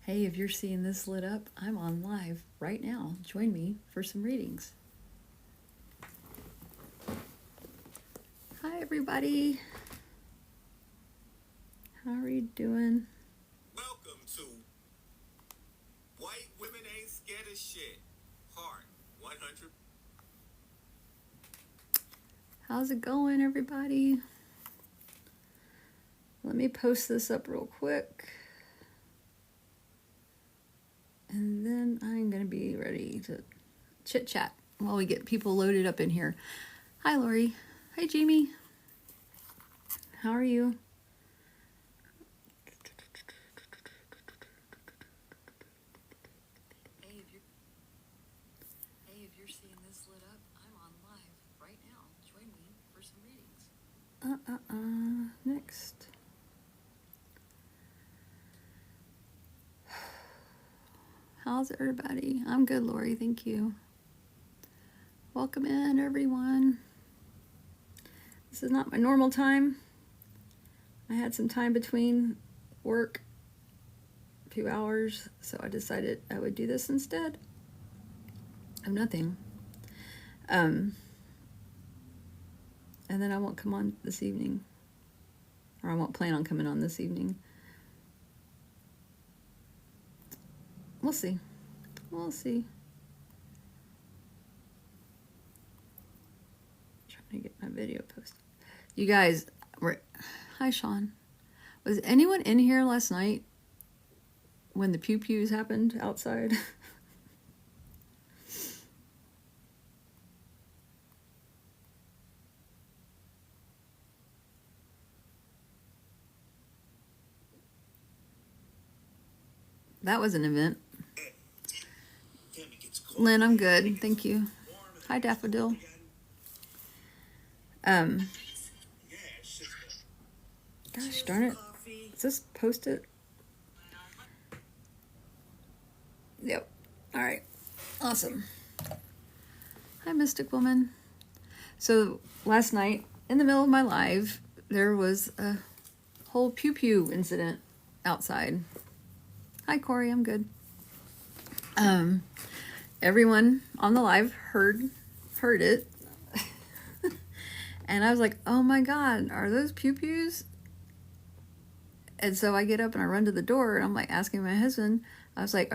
Hey, if you're seeing this lit up, I'm on live right now. Join me for some readings. Hi, everybody. How are you doing? Welcome to White Women Ain't Scared of Shit, Part 100. How's it going, everybody? Let me post this up real quick. And then I'm going to be ready to chit chat while we get people loaded up in here. Hi, Lori. Hi, Jamie. How are you? Hey, if you're seeing this lit up, I'm on live right now. Join me for some readings. Next. How's everybody? I'm good, Lori. Thank you. Welcome in, everyone. This is not my normal time. I had some time between work, a few hours, so I decided I would do this instead of nothing. And then I won't come on this evening, or I won't plan on coming on this evening. We'll see. We'll see. Trying to get my video posted. You guys, hi, Sean. Was anyone in here last night when the pew-pews happened outside? That was an event. Lynn, I'm good. Thank you. Hi, Daffodil. Gosh darn it. Is this posted? Yep. All right. Awesome. Hi, Mystic Woman. So last night, in the middle of my live, there was a whole pew-pew incident outside. Hi, Corey. I'm good. Everyone on the live heard it. And I was like, oh my God, are those pew-pews? And so I get up and I run to the door and I'm like asking my husband, I was like,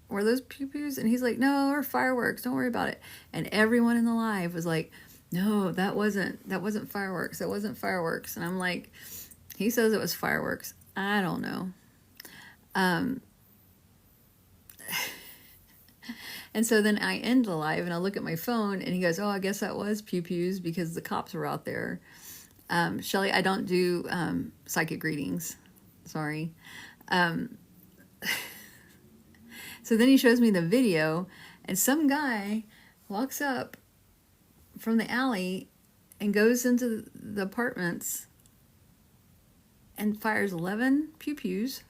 were those pew-pews? And he's like, no, they're fireworks. Don't worry about it. And everyone in the live was like, no, that wasn't fireworks. That wasn't fireworks. And I'm like, he says it was fireworks. I don't know. And so then I end the live and I look at my phone and he goes, oh, I guess that was pew-pews because the cops were out there. Shelly, I don't do psychic readings. Sorry. So then he shows me the video and some guy walks up from the alley and goes into the apartments and fires 11 pew-pews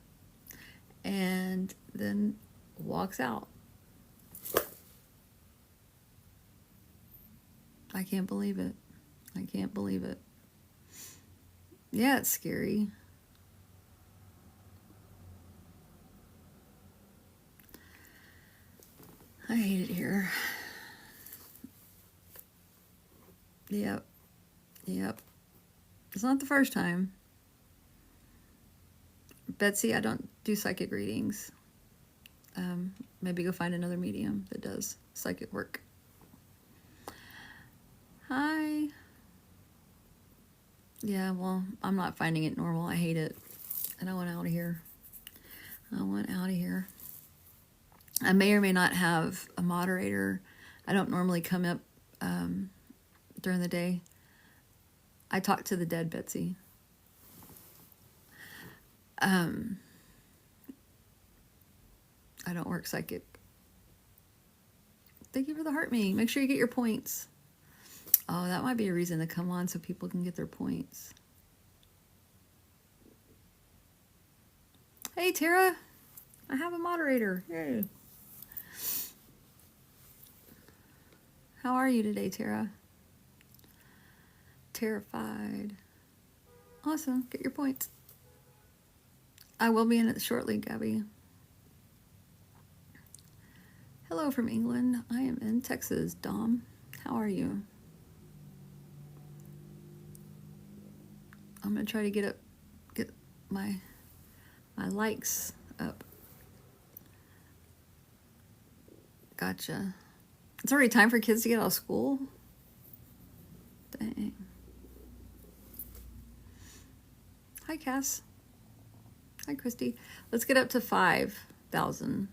and then walks out. I can't believe it. I can't believe it. Yeah, it's scary. I hate it here. Yep. It's not the first time. Betsy, I don't do psychic readings. Maybe go find another medium that does psychic work. Hi. Yeah, well, I'm not finding it normal. I hate it. And I want out of here. I may or may not have a moderator. I don't normally come up during the day. I talk to the dead, Betsy. I don't work psychic. Thank you for the heart me. Make sure you get your points. Oh, that might be a reason to come on so people can get their points. Hey, Tara. I have a moderator. Yay. How are you today, Tara? Terrified. Awesome. Get your points. I will be in it shortly, Gabby. Hello from England. I am in Texas, Dom. How are you? I'm gonna try to get my likes up. Gotcha. It's already time for kids to get out of school? Dang. Hi, Cass. Hi, Christy. Let's get up to 5,000.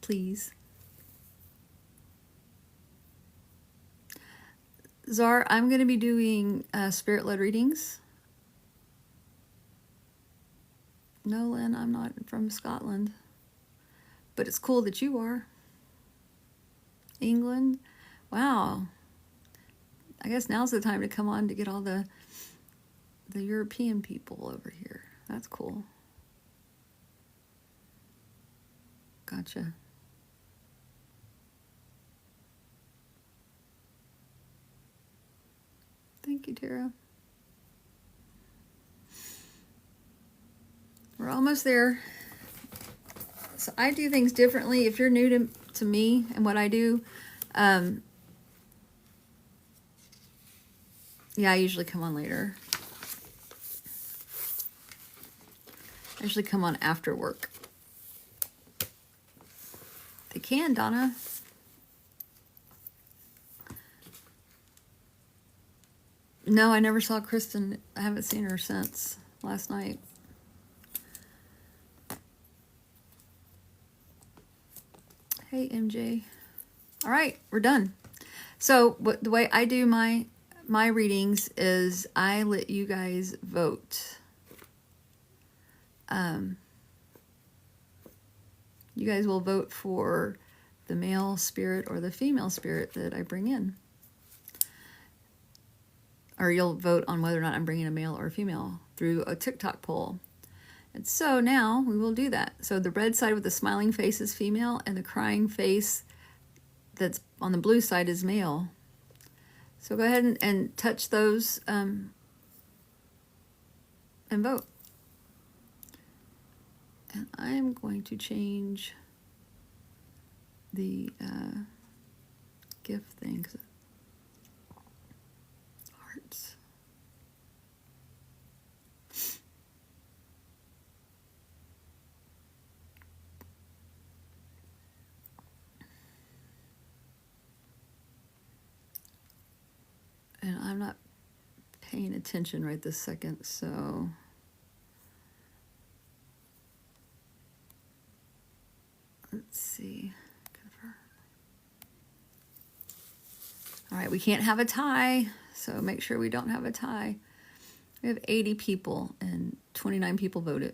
Please. Czar, I'm going to be doing spirit-led readings. No, Lynn, I'm not from Scotland. But it's cool that you are. England? Wow. I guess now's the time to come on to get all the European people over here. That's cool. Gotcha. Thank you, Tara. We're almost there. So I do things differently. If you're new to me and what I do, yeah, I usually come on later. I usually come on after work. They can, Donna. No, I never saw Kristen. I haven't seen her since last night. Hey, MJ. All right, we're done. So the way I do my readings is I let you guys vote. You guys will vote for the male spirit or the female spirit that I bring in. Or you'll vote on whether or not I'm bringing a male or a female through a TikTok poll. And so now we will do that. So the red side with the smiling face is female, and the crying face that's on the blue side is male. So go ahead and touch those and vote. And I am going to change the gift thing. Hearts. And I'm not paying attention right this second, so let's see. Confirm. All right, we can't have a tie, so make sure we don't have a tie. We have 80 people and 29 people voted.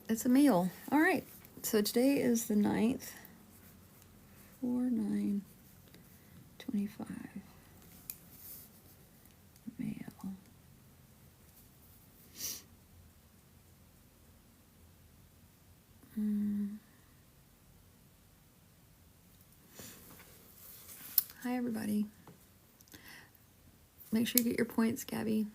It's a male. All right. So today is the 9th. 4/9/25. Male. Hi, everybody. Make sure you get your points, Gabby.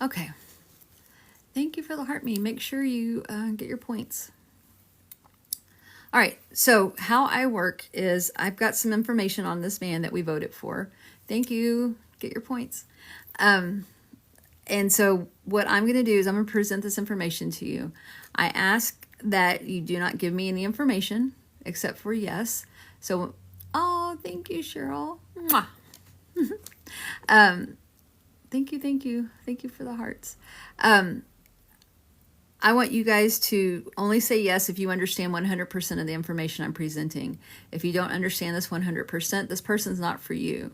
Okay. Thank you for the heart me. Make sure you get your points. All right. So how I work is I've got some information on this man that we voted for. Thank you. Get your points. And so what I'm going to do is I'm going to present this information to you. I ask that you do not give me any information except for yes. So, oh, thank you, Cheryl. Mwah. Thank you, thank you. Thank you for the hearts. I want you guys to only say yes if you understand 100% of the information I'm presenting. If you don't understand this 100%, this person's not for you.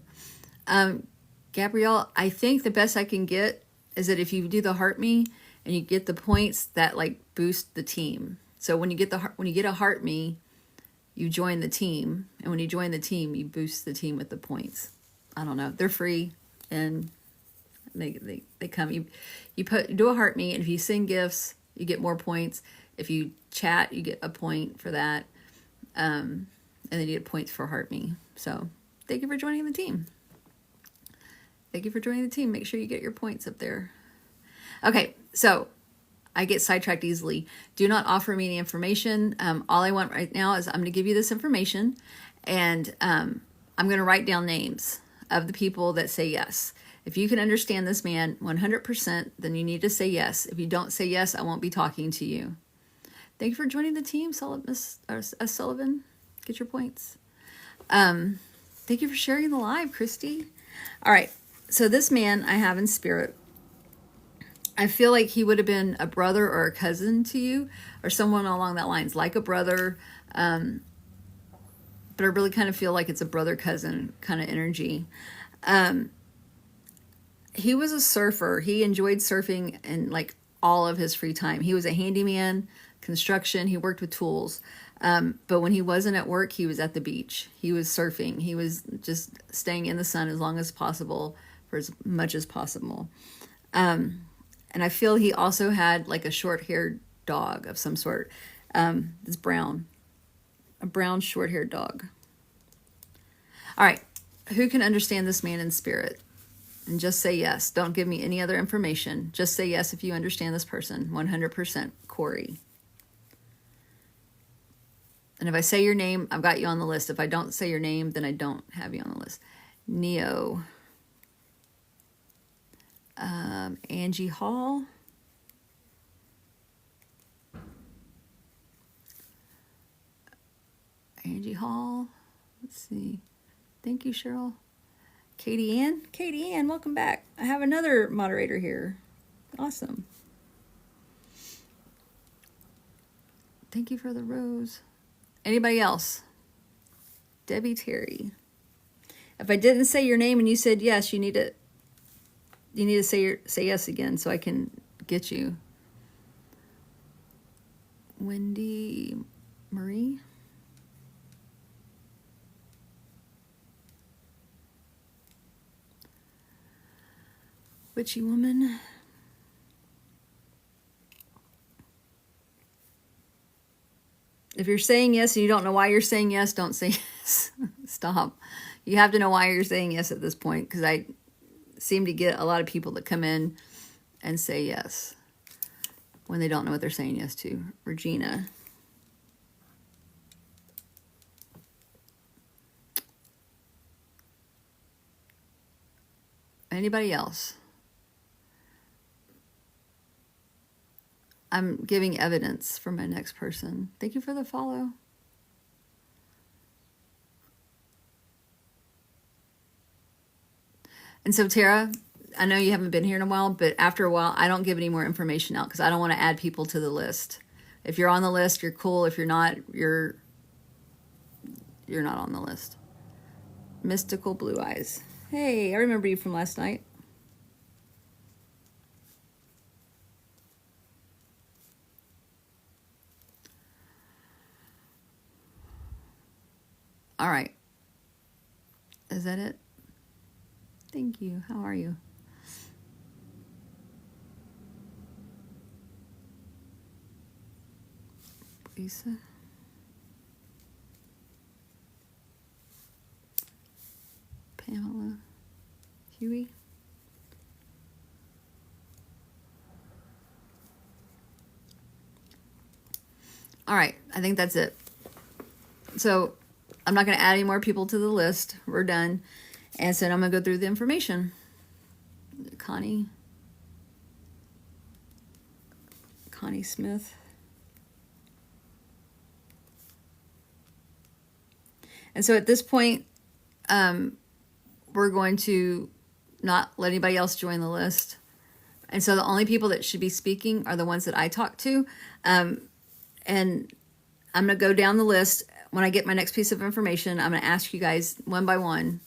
Gabrielle, I think the best I can get is that if you do the heart me and you get the points, that like boost the team. So when you get a heart me, you join the team, and when you join the team, you boost the team with the points. I don't know. They're free, and they come. You do a heart me, and if you send gifts, you get more points. If you chat, you get a point for that, and then you get points for heart me. So thank you for joining the team. Thank you for joining the team. Make sure you get your points up there. Okay, so I get sidetracked easily. Do not offer me any information. All I want right now is I'm going to give you this information, and I'm going to write down names of the people that say yes. If you can understand this man 100%, then you need to say yes. If you don't say yes, I won't be talking to you. Thank you for joining the team, Miss Sullivan. Get your points. Thank you for sharing the live, Christy. All right. So this man I have in spirit, I feel like he would have been a brother or a cousin to you, or someone along that lines, like a brother. But I really kind of feel like it's a brother-cousin kind of energy. He was a surfer. He enjoyed surfing in like all of his free time. He was a handyman, construction. He worked with tools. But when he wasn't at work, he was at the beach. He was surfing. He was just staying in the sun as long as possible for as much as possible. And I feel he also had like a short-haired dog of some sort. It's brown. A brown short-haired dog. All right. Who can understand this man in spirit? And just say yes. Don't give me any other information. Just say yes if you understand this person. 100%. Corey. And if I say your name, I've got you on the list. If I don't say your name, then I don't have you on the list. Neo. Angie Hall. Angie Hall. Let's see. Thank you, Cheryl. Katie Ann. Katie Ann, welcome back. I have another moderator here. Awesome. Thank you for the rose. Anybody else? Debbie Terry. If I didn't say your name and you said yes, you need to say yes again so I can get you. Wendy Marie. Witchy woman. If you're saying yes and you don't know why you're saying yes, don't say yes. Stop. You have to know why you're saying yes at this point, because I seem to get a lot of people that come in and say yes when they don't know what they're saying yes to. Regina. Anybody else? I'm giving evidence for my next person. Thank you for the follow. And so, Tara, I know you haven't been here in a while, but after a while, I don't give any more information out because I don't want to add people to the list. If you're on the list, you're cool. If you're not, you're not on the list. Mystical Blue Eyes. Hey, I remember you from last night. All right. Is that it? Thank you. How are you? Lisa. Pamela. Huey. All right, I think that's it. So I'm not going to add any more people to the list. We're done. And so I'm going to go through the information. Connie Smith. And so at this point, we're going to not let anybody else join the list. And so the only people that should be speaking are the ones that I talk to. And I'm going to go down the list. When I get my next piece of information, I'm going to ask you guys one by one,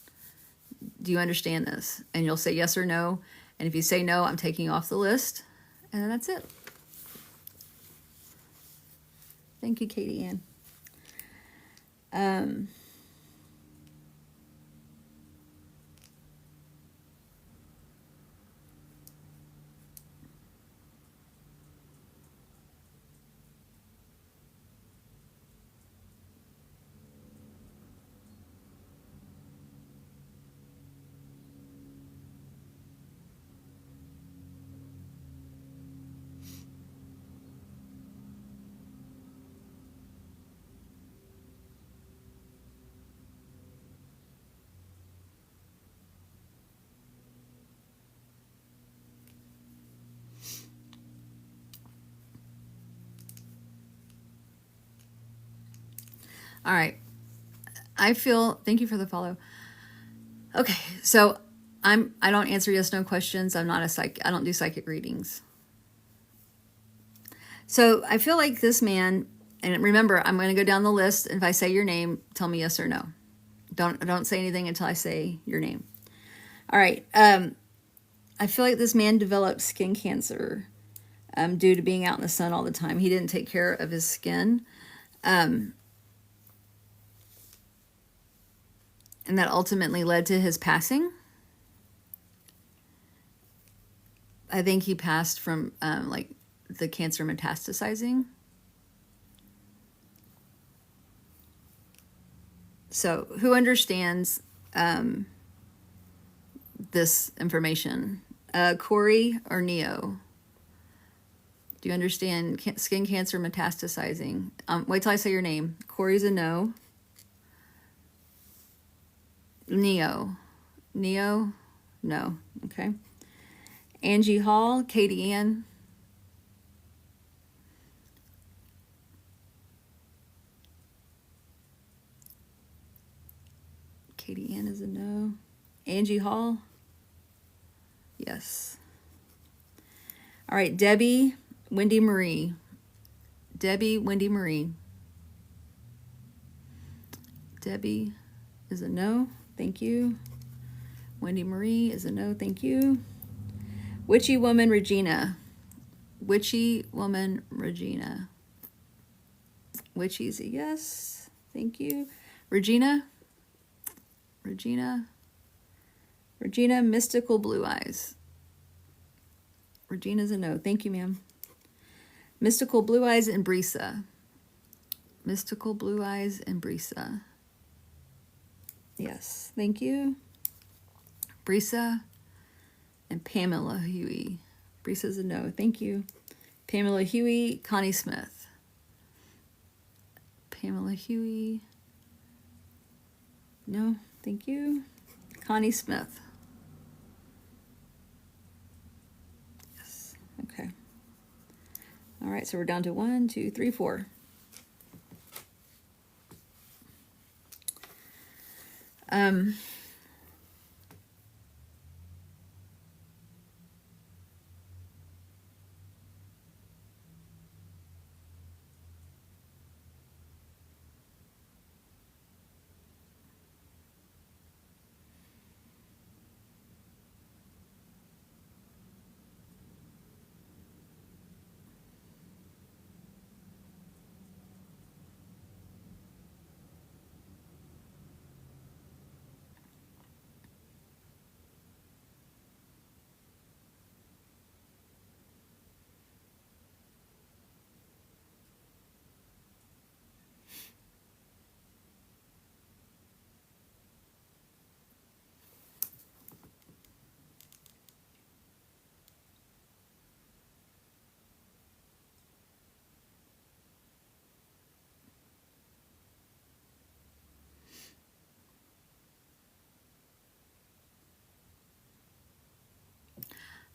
do you understand this? And you'll say yes or no. And if you say no, I'm taking you off the list. And then that's it. Thank you, Katie Ann. All right. Thank you for the follow. Okay, so I don't answer yes no questions. I'm not I don't do psychic readings. So I feel like this man, and remember, I'm going to go down the list. And if I say your name, tell me yes or no. Don't say anything until I say your name. All right. I feel like this man developed skin cancer due to being out in the sun all the time. He didn't take care of his skin. And that ultimately led to his passing. I think he passed from like the cancer metastasizing. So who understands this information? Corey or Neo? Do you understand skin cancer metastasizing? Wait till I say your name. Corey's a no. Neo? No. Okay. Angie Hall, Katie Ann. Katie Ann is a no. Angie Hall? Yes. All right, Debbie, Wendy Marie. Debbie, Wendy Marie. Debbie is a no. Thank you. Wendy Marie is a no. Thank you. Witchy Woman Regina. Witchy Woman Regina. Witchy's a yes. Thank you. Regina. Mystical Blue Eyes. Regina's a no. Thank you, ma'am. Mystical Blue Eyes and Brisa. Mystical Blue Eyes and Brisa. Yes, thank you. Brisa and Pamela Huey. Brisa's a no. Thank you. Pamela Huey, Connie Smith. Pamela Huey. No, thank you. Connie Smith. Yes, okay. All right, so we're down to 1, 2, 3, 4.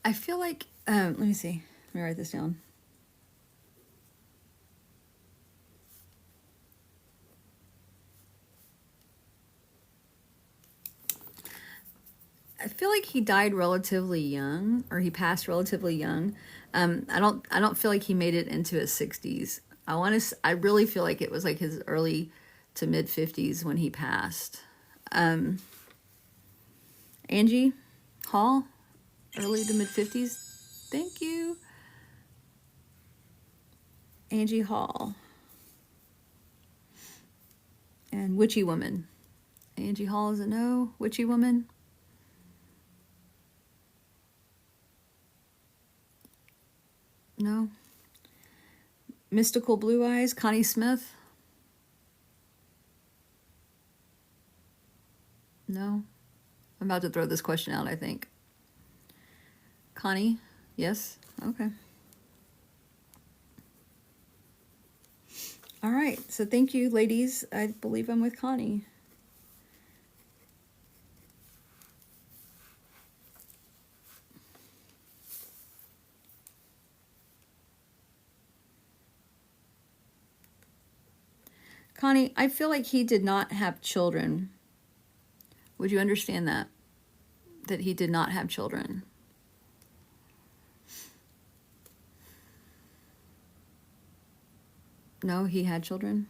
I feel like, let me see. Let me write this down. I feel like he died relatively young, or he passed relatively young. I don't feel like he made it into his 60s. I really feel like it was like his early to mid 50s when he passed. Angie Hall, early to mid 50s. Thank you. Angie Hall. And Witchy Woman. Angie Hall is a no. Witchy Woman. No. Mystical Blue Eyes, Connie Smith. No. I'm about to throw this question out, I think. Connie? Yes? Okay. All right. So thank you, ladies. I believe I'm with Connie. Connie, I feel like he did not have children. Would you understand that? That he did not have children? No, he had children.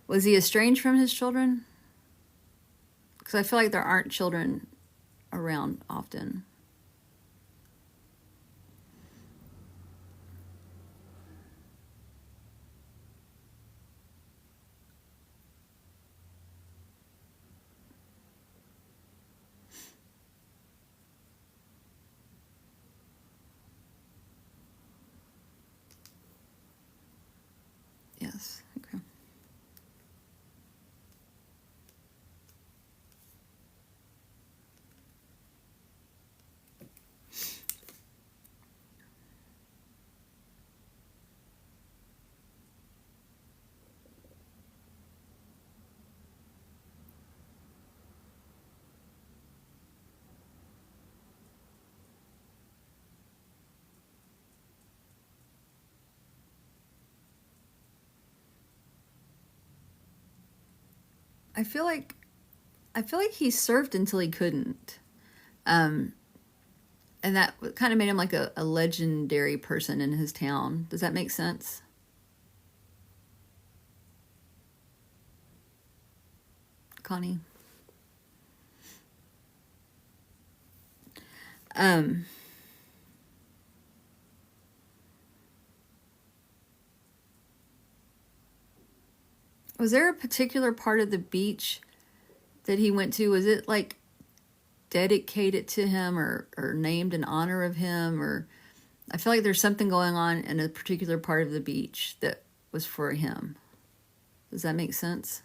Was he estranged from his children? Because I feel like there aren't children around often. Yes. Okay. I feel like he served until he couldn't. And that kind of made him like a legendary person in his town. Does that make sense? Connie? Was there a particular part of the beach that he went to? Was it like dedicated to him or named in honor of him? Or I feel like there's something going on in a particular part of the beach that was for him. Does that make sense?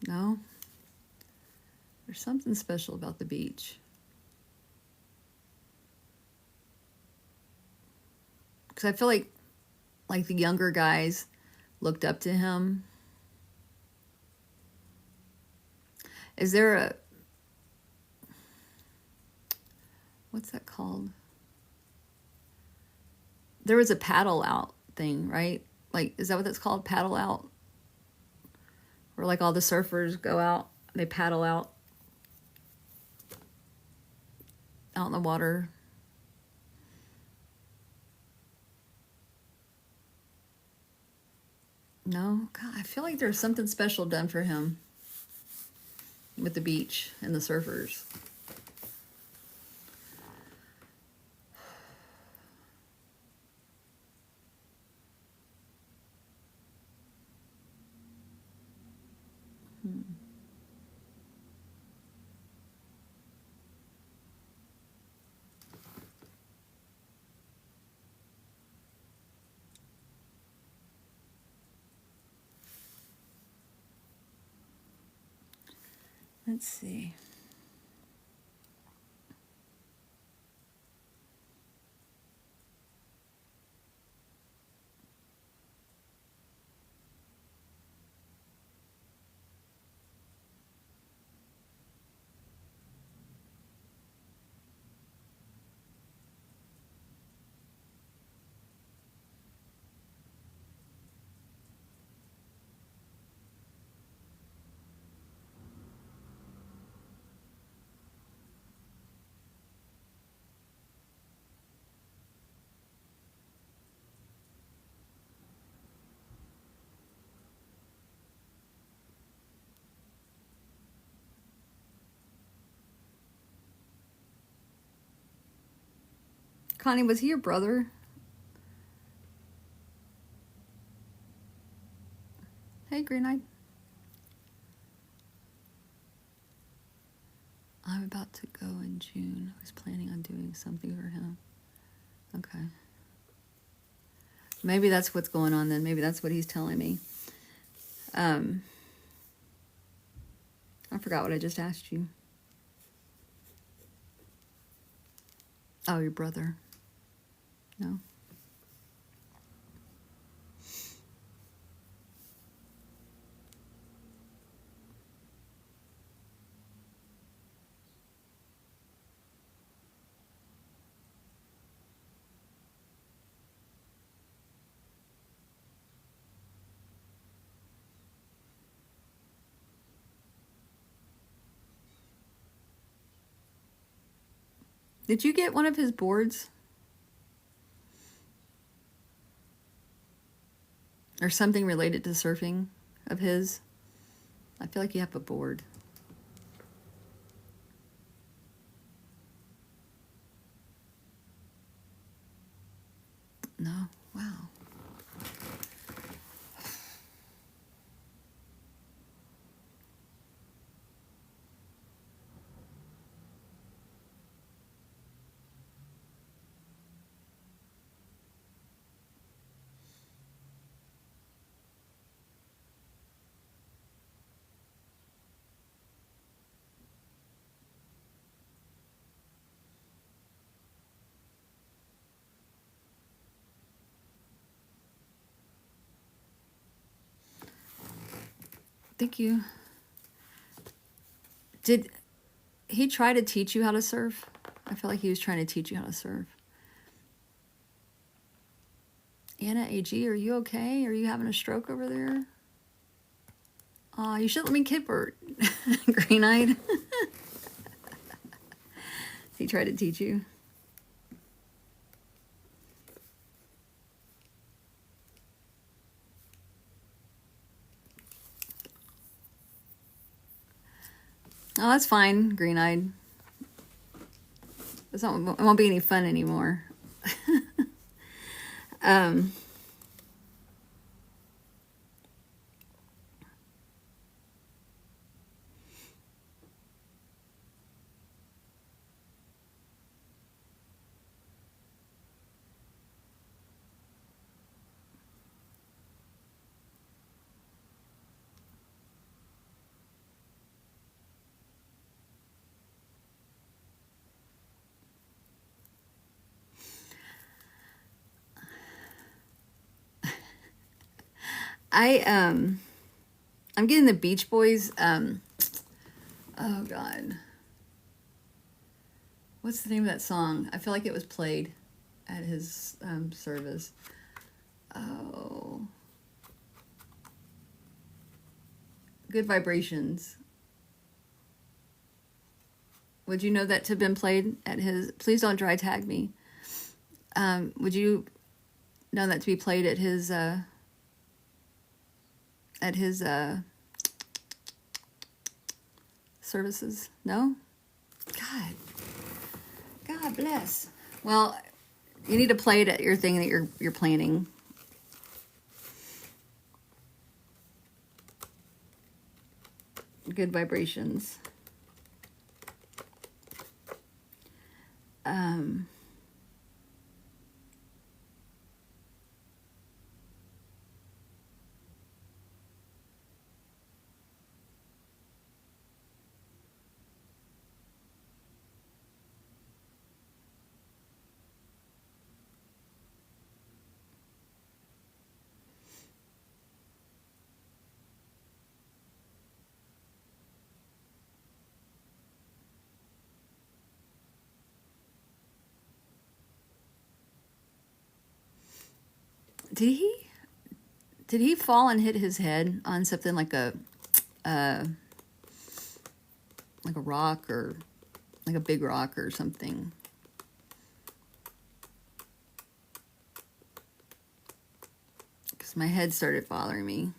No? There's something special about the beach. Because I feel like the younger guys looked up to him. Is there a, what's that called? There was a paddle out thing, right? Like, is that what that's called? Paddle out? Where like all the surfers go out, they paddle out in the water. No? God, I feel like there's something special done for him with the beach and the surfers. Let's see. Connie, was he your brother? Hey, Green Eyed. I'm about to go in June. I was planning on doing something for him. Okay. Maybe that's what's going on then. Maybe that's what he's telling me. I forgot what I just asked you. Oh, your brother. No. Did you get one of his boards? Or something related to surfing of his? I feel like you have a board. No? Wow. Thank you. Did he try to teach you how to surf? I feel like he was trying to teach you how to surf. Anna AG, are you okay? Are you having a stroke over there? Aw, you should let me kipper. Green-eyed. He tried to teach you. Oh, that's fine, Green-eyed. It won't be any fun anymore. I'm getting the Beach Boys. Oh God, what's the name of that song? I feel like it was played at his service. Oh, Good Vibrations. Would you know that to have been played at his? Please don't dry tag me. Would you know that to be played at his? Services? No? God bless. Well, you need to play it at your thing that you're planning. Good Vibrations. Did he fall and hit his head on something like a rock or like a big rock or something? Because my head started bothering me.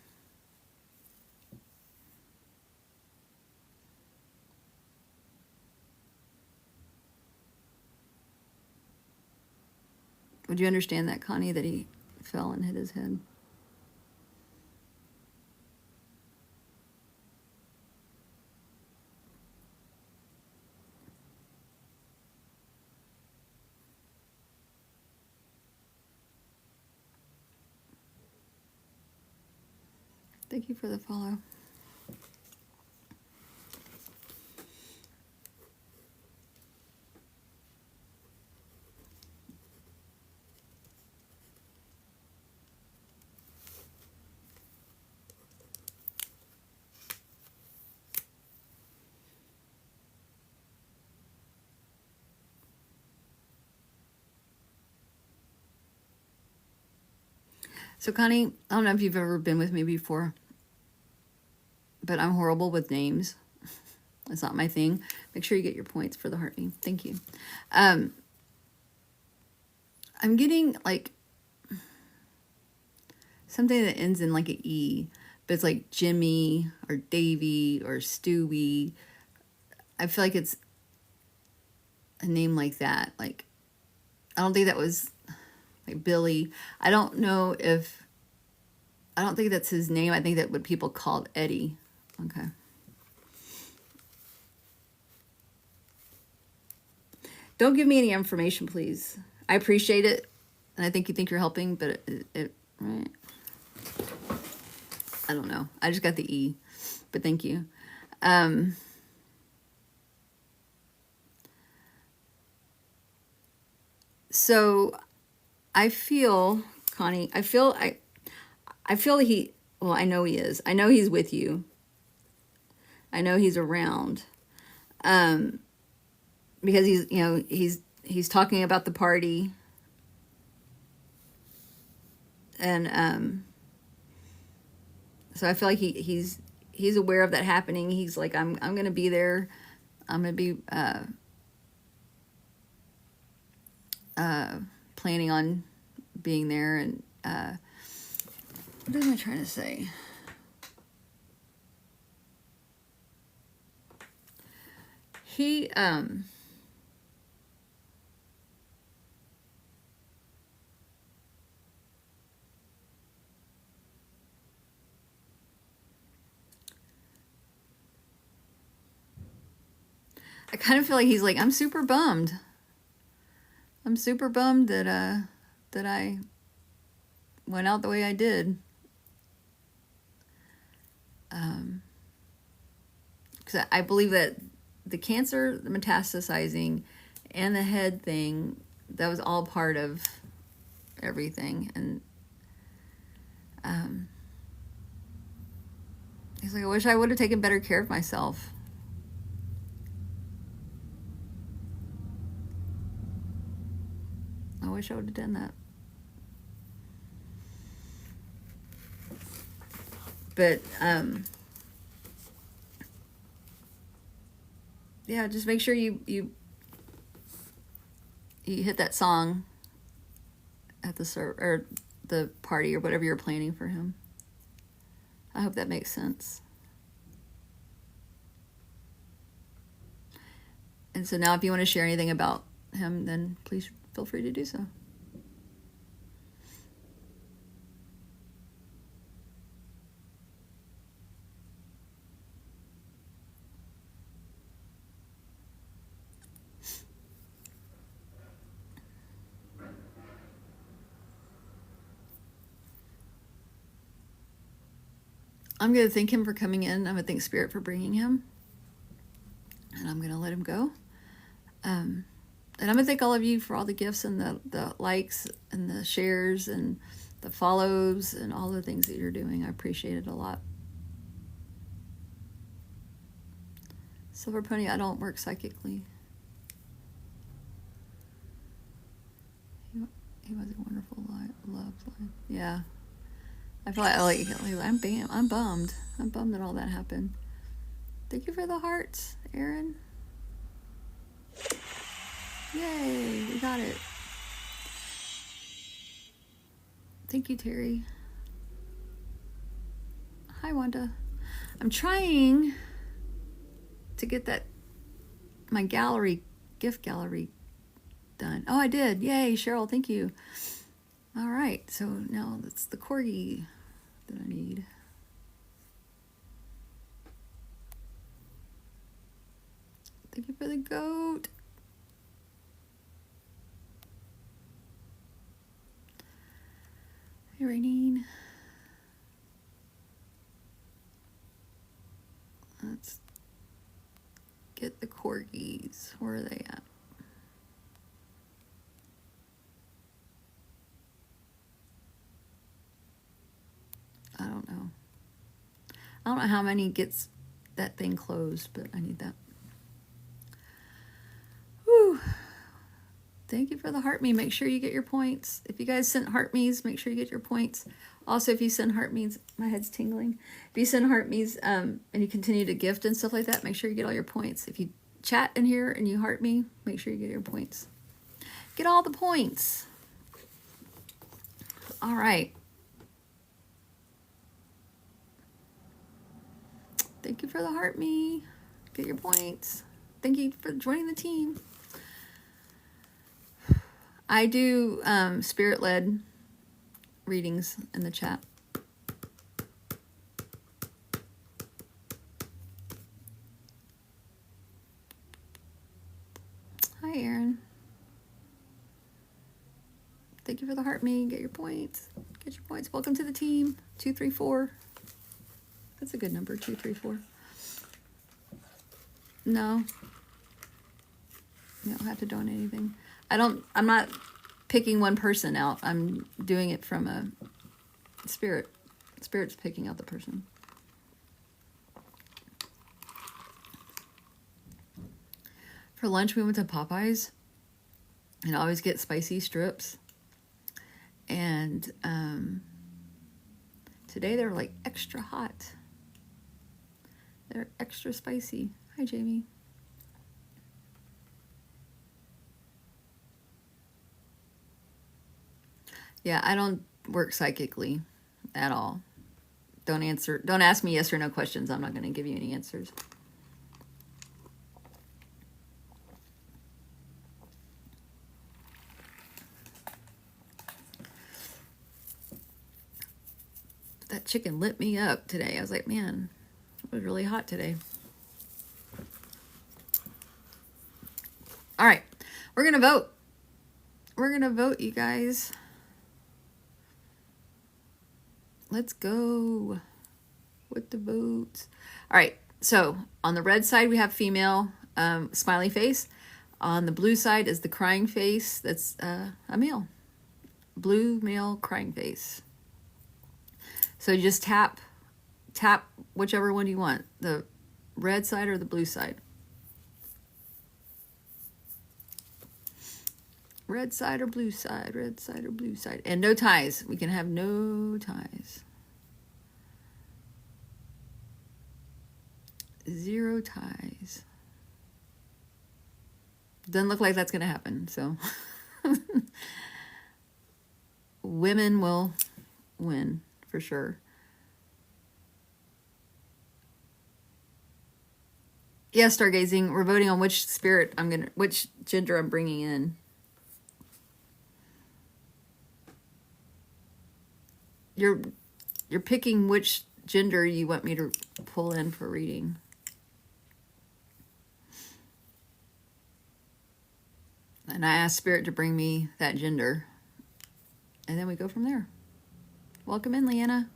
Would you understand that, Connie, that he fell and hit his head? Thank you for the follow. So, Connie, I don't know if you've ever been with me before, but I'm horrible with names. It's not my thing. Make sure you get your points for the heart name. Thank you. I'm getting like something that ends in like an E, but it's like Jimmy or Davy or Stewie. I feel like it's a name like that. Like, I don't think that was like Billy. I don't think that's his name. I think that what people called Eddie. Okay. Don't give me any information, please. I appreciate it, and I think you think you're helping, but right? I don't know. I just got the E, but thank you. So I feel, Connie, I feel that I know he is. I know he's with you. I know he's around. Because he's talking about the party. And so I feel like he's aware of that happening. He's like, I'm going to be there. I'm going to be planning on being there. And what am I trying to say? He I kind of feel like he's like, I'm super bummed. I'm super bummed that I went out the way I did. Because I believe that the cancer, the metastasizing, and the head thing, that was all part of everything. And he's like, I wish I would have taken better care of myself. I wish I would have done that. But yeah, just make sure you hit that song at the party or whatever you're planning for him. I hope that makes sense. And so now if you want to share anything about him, then please feel free to do so. I'm going to thank him for coming in. I'm going to thank Spirit for bringing him. And I'm going to let him go. And I'm going to thank all of you for all the gifts and the likes and the shares and the follows and all the things that you're doing. I appreciate it a lot. Silver Pony, I don't work psychically. He was a wonderful love life. Yeah. I feel like I'm bummed. I'm bummed that all that happened. Thank you for the hearts, Aaron. Yay, we got it. Thank you, Terry. Hi, Wanda. I'm trying to get my gift gallery done. Oh, I did. Yay, Cheryl. Thank you. All right. So now that's the corgi that I need. Thank you for the goat. Hey, Rainine. Let's get the corgis. Where are they at? I don't know. I don't know how many gets that thing closed, but I need that. Whew. Thank you for the heart me. Make sure you get your points. If you guys sent heart me's, make sure you get your points. Also, if you send heart me's, my head's tingling. If you send heart me's and you continue to gift and stuff like that, make sure you get all your points. If you chat in here and you heart me, make sure you get your points. Get all the points. All right. Thank you for the heart me. Get your points. Thank you for joining the team. I do spirit-led readings in the chat. Hi, Aaron. Thank you for the heart me. Get your points. Get your points. Welcome to the team. 234. That's a good number, 234. No. You don't have to donate anything. I'm not picking one person out. I'm doing it from a spirit. Spirit's picking out the person. For lunch, we went to Popeyes and I always get spicy strips. And today they're like extra hot. They're extra spicy. Hi, Jamie. Yeah, I don't work psychically at all. Don't ask me yes or no questions. I'm not going to give you any answers. That chicken lit me up today. I was like, man, it was really hot today. All right, we're going to vote. We're going to vote, you guys. Let's go with the votes. All right, so on the red side, we have female smiley face. On the blue side is the crying face. That's a male. Blue male crying face. So you just tap whichever one you want, the red side or the blue side. Red side or blue side, red side or blue side. And no ties. We can have no ties. 0 ties. Doesn't look like that's going to happen, so. Women will win, for sure. Yeah, stargazing. We're voting on which spirit which gender I'm bringing in. You're picking which gender you want me to pull in for reading. And I asked Spirit to bring me that gender. And then we go from there. Welcome in, Leanna.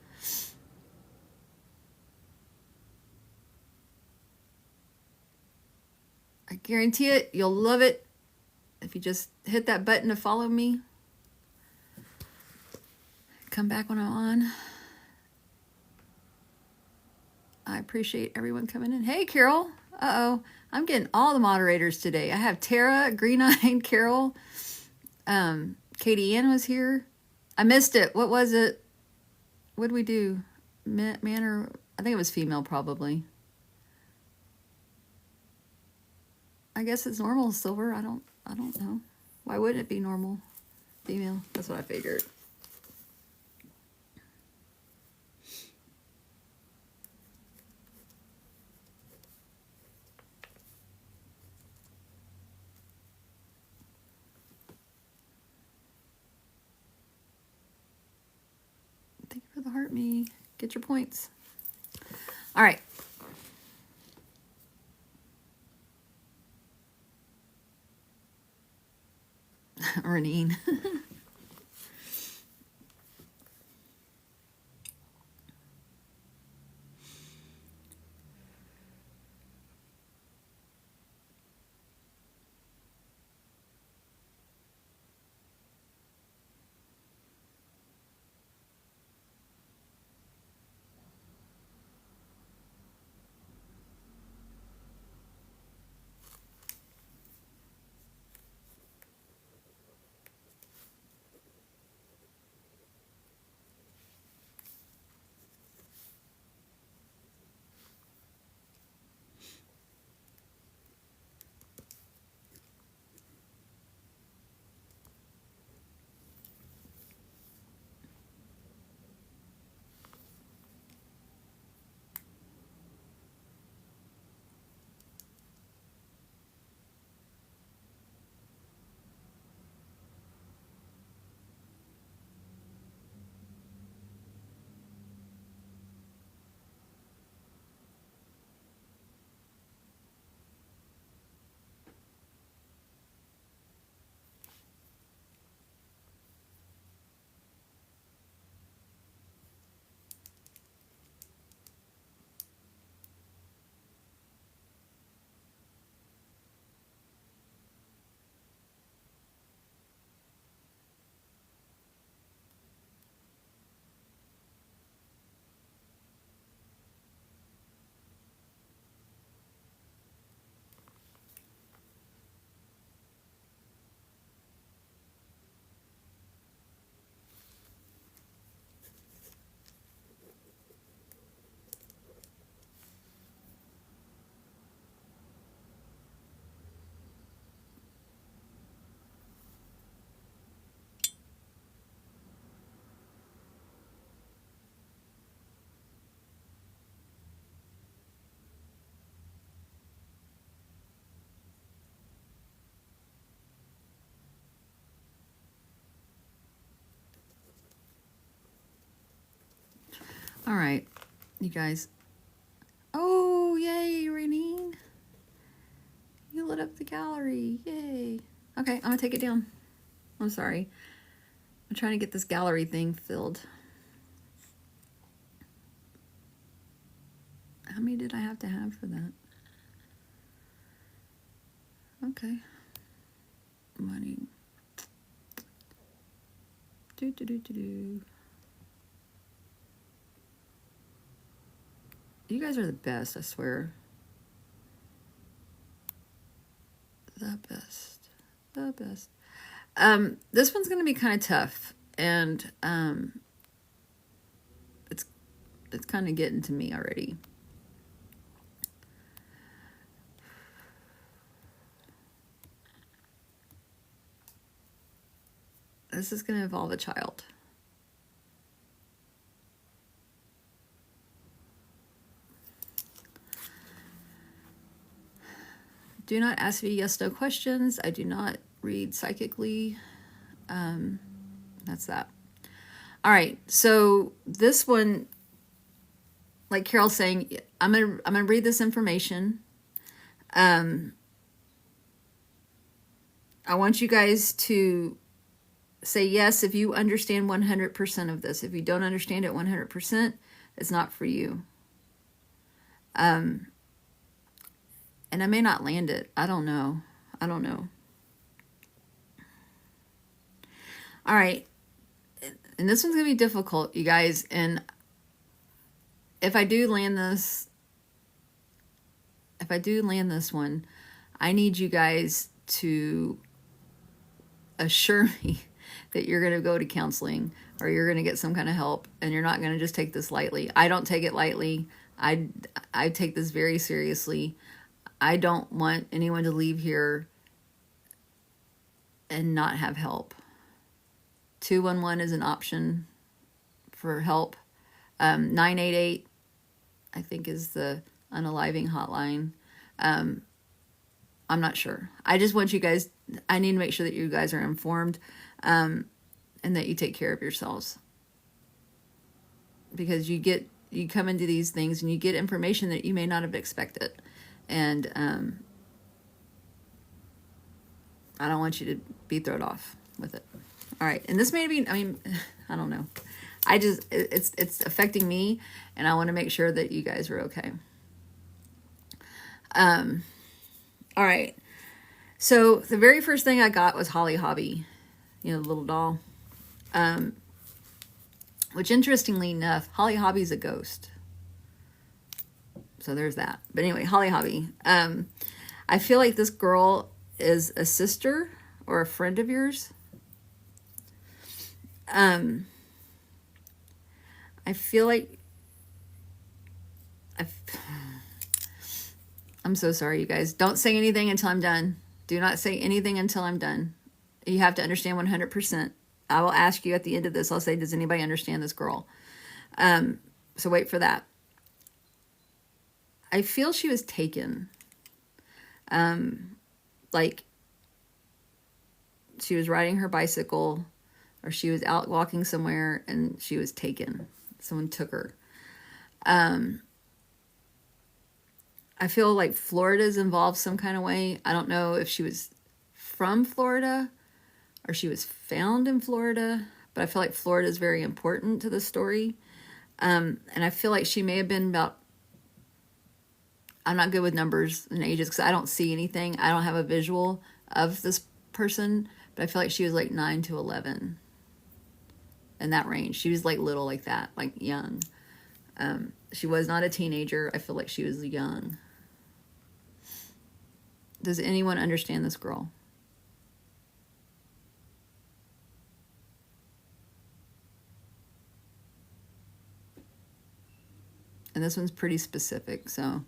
I guarantee it. You'll love it if you just hit that button to follow me. Come back when I'm on. I appreciate everyone coming in. Hey, Carol. Uh-oh. I'm getting all the moderators today. I have Tara, Green-Eyed, Carol. Katie Ann was here. I missed it. What was it? What did we do? Man or... I think it was female, probably. I guess it's normal, Silver. I don't know. Why wouldn't it be normal? Female. That's what I figured. for the heart me. Get your points. All right. Renine. All right, you guys. Oh, yay, Renine. You lit up the gallery. Yay. Okay, I'm going to take it down. I'm sorry. I'm trying to get this gallery thing filled. How many did I have to have for that? Okay. Money. Do. You guys are the best, I swear. The best. The best. This one's going to be kind of tough, and it's kind of getting to me already. This is going to involve a child. Do not ask me yes, no questions. I do not read psychically. That's that. All right, so this one, like Carol's saying, I'm gonna read this information. I want you guys to say yes if you understand 100% of this. If you don't understand it 100%, it's not for you. And I may not land it. I don't know. All right. And this one's going to be difficult, you guys. And if I do land this one, I need you guys to assure me that you're going to go to counseling or you're going to get some kind of help, and you're not going to just take this lightly. I don't take it lightly. I take this very seriously. I don't want anyone to leave here and not have help. 211 is an option for help. 988, I think, is the unaliving hotline. I'm not sure. I just want you guys, I need to make sure that you guys are informed, and that you take care of yourselves. because you come into these things and you get information that you may not have expected. And I don't want you to be thrown off with it. All right. And this may be, I mean, I don't know. It's affecting me, and I want to make sure that you guys are okay. All right. So the very first thing I got was Holly Hobby, the little doll. Which, interestingly enough, Holly Hobby's a ghost. So there's that. But anyway, Holly Hobby. I feel like this girl is a sister or a friend of yours. I feel like I'm so sorry, you guys. Don't say anything until I'm done. Do not say anything until I'm done. You have to understand 100%. I will ask you at the end of this. I'll say, does anybody understand this girl? So wait for that. I feel she was taken. Like she was riding her bicycle, or she was out walking somewhere and she was taken. Someone took her. I feel like Florida's involved some kind of way. I don't know if she was from Florida or she was found in Florida, but I feel like Florida is very important to the story. And I feel like she may have been about, I'm not good with numbers and ages because I don't see anything. I don't have a visual of this person, but I feel like she was like 9 to 11 in that range. She was like little like that, like young. She was not a teenager. I feel like she was young. Does anyone understand this girl? And this one's pretty specific, so.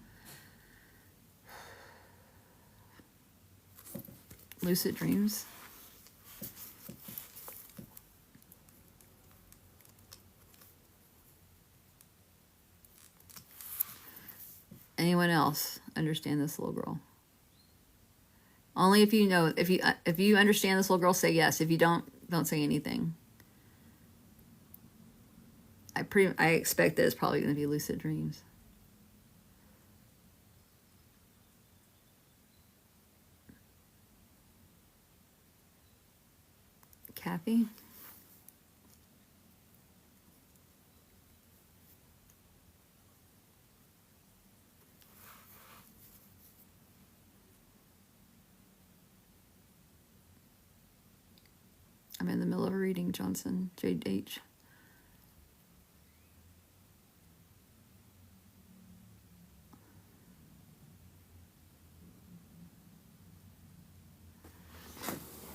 Lucid dreams. Anyone else understand this little girl? Only if you know, if you understand this little girl, say yes. If you don't say anything. I expect that it's probably going to be lucid dreams. Kathy? I'm in the middle of a reading, Johnson, JH.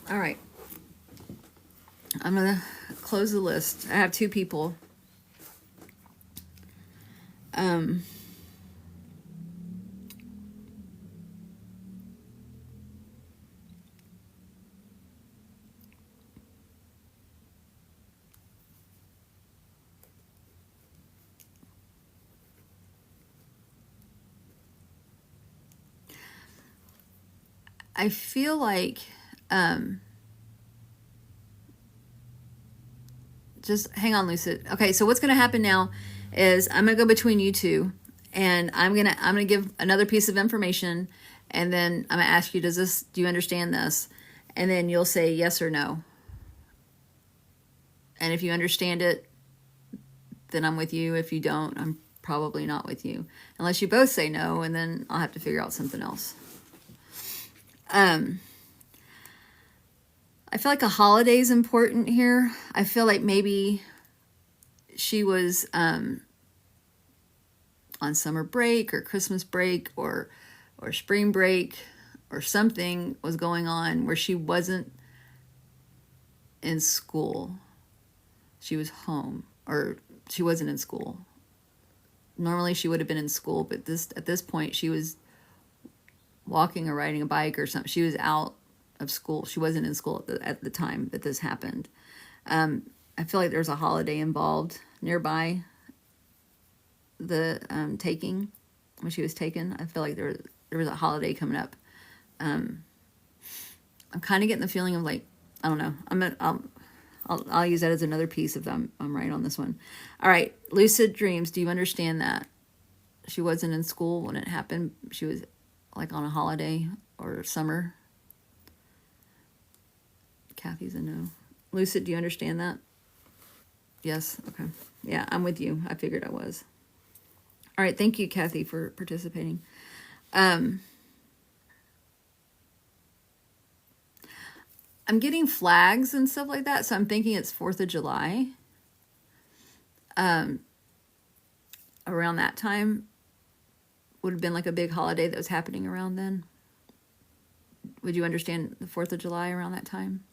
All right. I'm going to close the list. I have 2 people. I feel like just hang on, Lucid. Okay, so what's going to happen now is I'm going to go between you two, and I'm going to give another piece of information, and then I'm going to ask you, do you understand this? And then you'll say yes or no. And if you understand it, then I'm with you. If you don't, I'm probably not with you. Unless you both say no, and then I'll have to figure out something else. I feel like a holiday is important here. I feel like maybe she was on summer break or Christmas break or spring break, or something was going on where she wasn't in school. She was home, or she wasn't in school. Normally she would have been in school, but at this point she was walking or riding a bike or something. She was out of school. She wasn't in school at the time that this happened. I feel like there's a holiday involved nearby the taking, when she was taken. I feel like there was a holiday coming up. I'm kind of getting the feeling of like, I don't know. I'll I'll use that as another piece if I'm right on this one. All right, lucid dreams. Do you understand that? She wasn't in school when it happened. She was like on a holiday or summer. Kathy's a no. Lucid, do you understand that? Yes. Okay. Yeah, I'm with you. I figured I was. All right. Thank you, Kathy, for participating. I'm getting flags and stuff like that, so I'm thinking it's 4th of July. Around that time would have been like a big holiday that was happening around then. Would you understand the 4th of July around that time?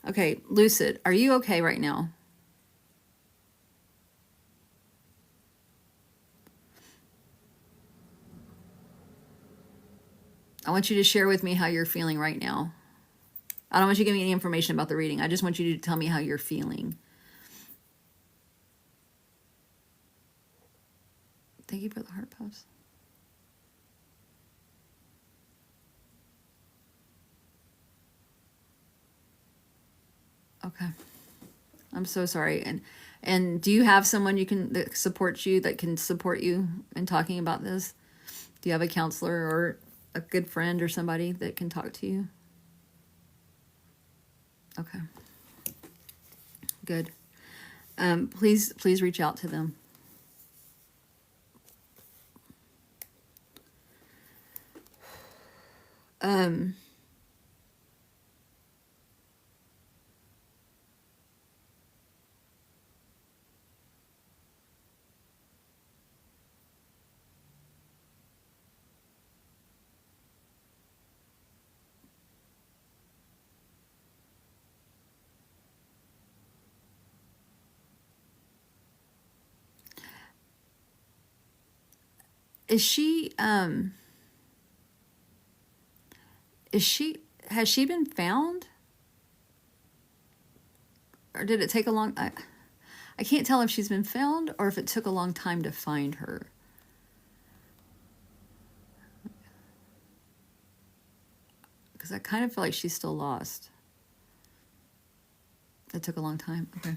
Okay, Lucid, are you okay right now? I want you to share with me how you're feeling right now. I don't want you to give me any information about the reading. I just want you to tell me how you're feeling. Thank you for the heart puffs. Okay. I'm so sorry. And do you have someone that supports you, that can support you in talking about this? Do you have a counselor or a good friend or somebody that can talk to you? Okay. Good. Please reach out to them. Has she been found? Or did it take a long, I can't tell if she's been found or if it took a long time to find her. Because I kind of feel like she's still lost. It took a long time. Okay.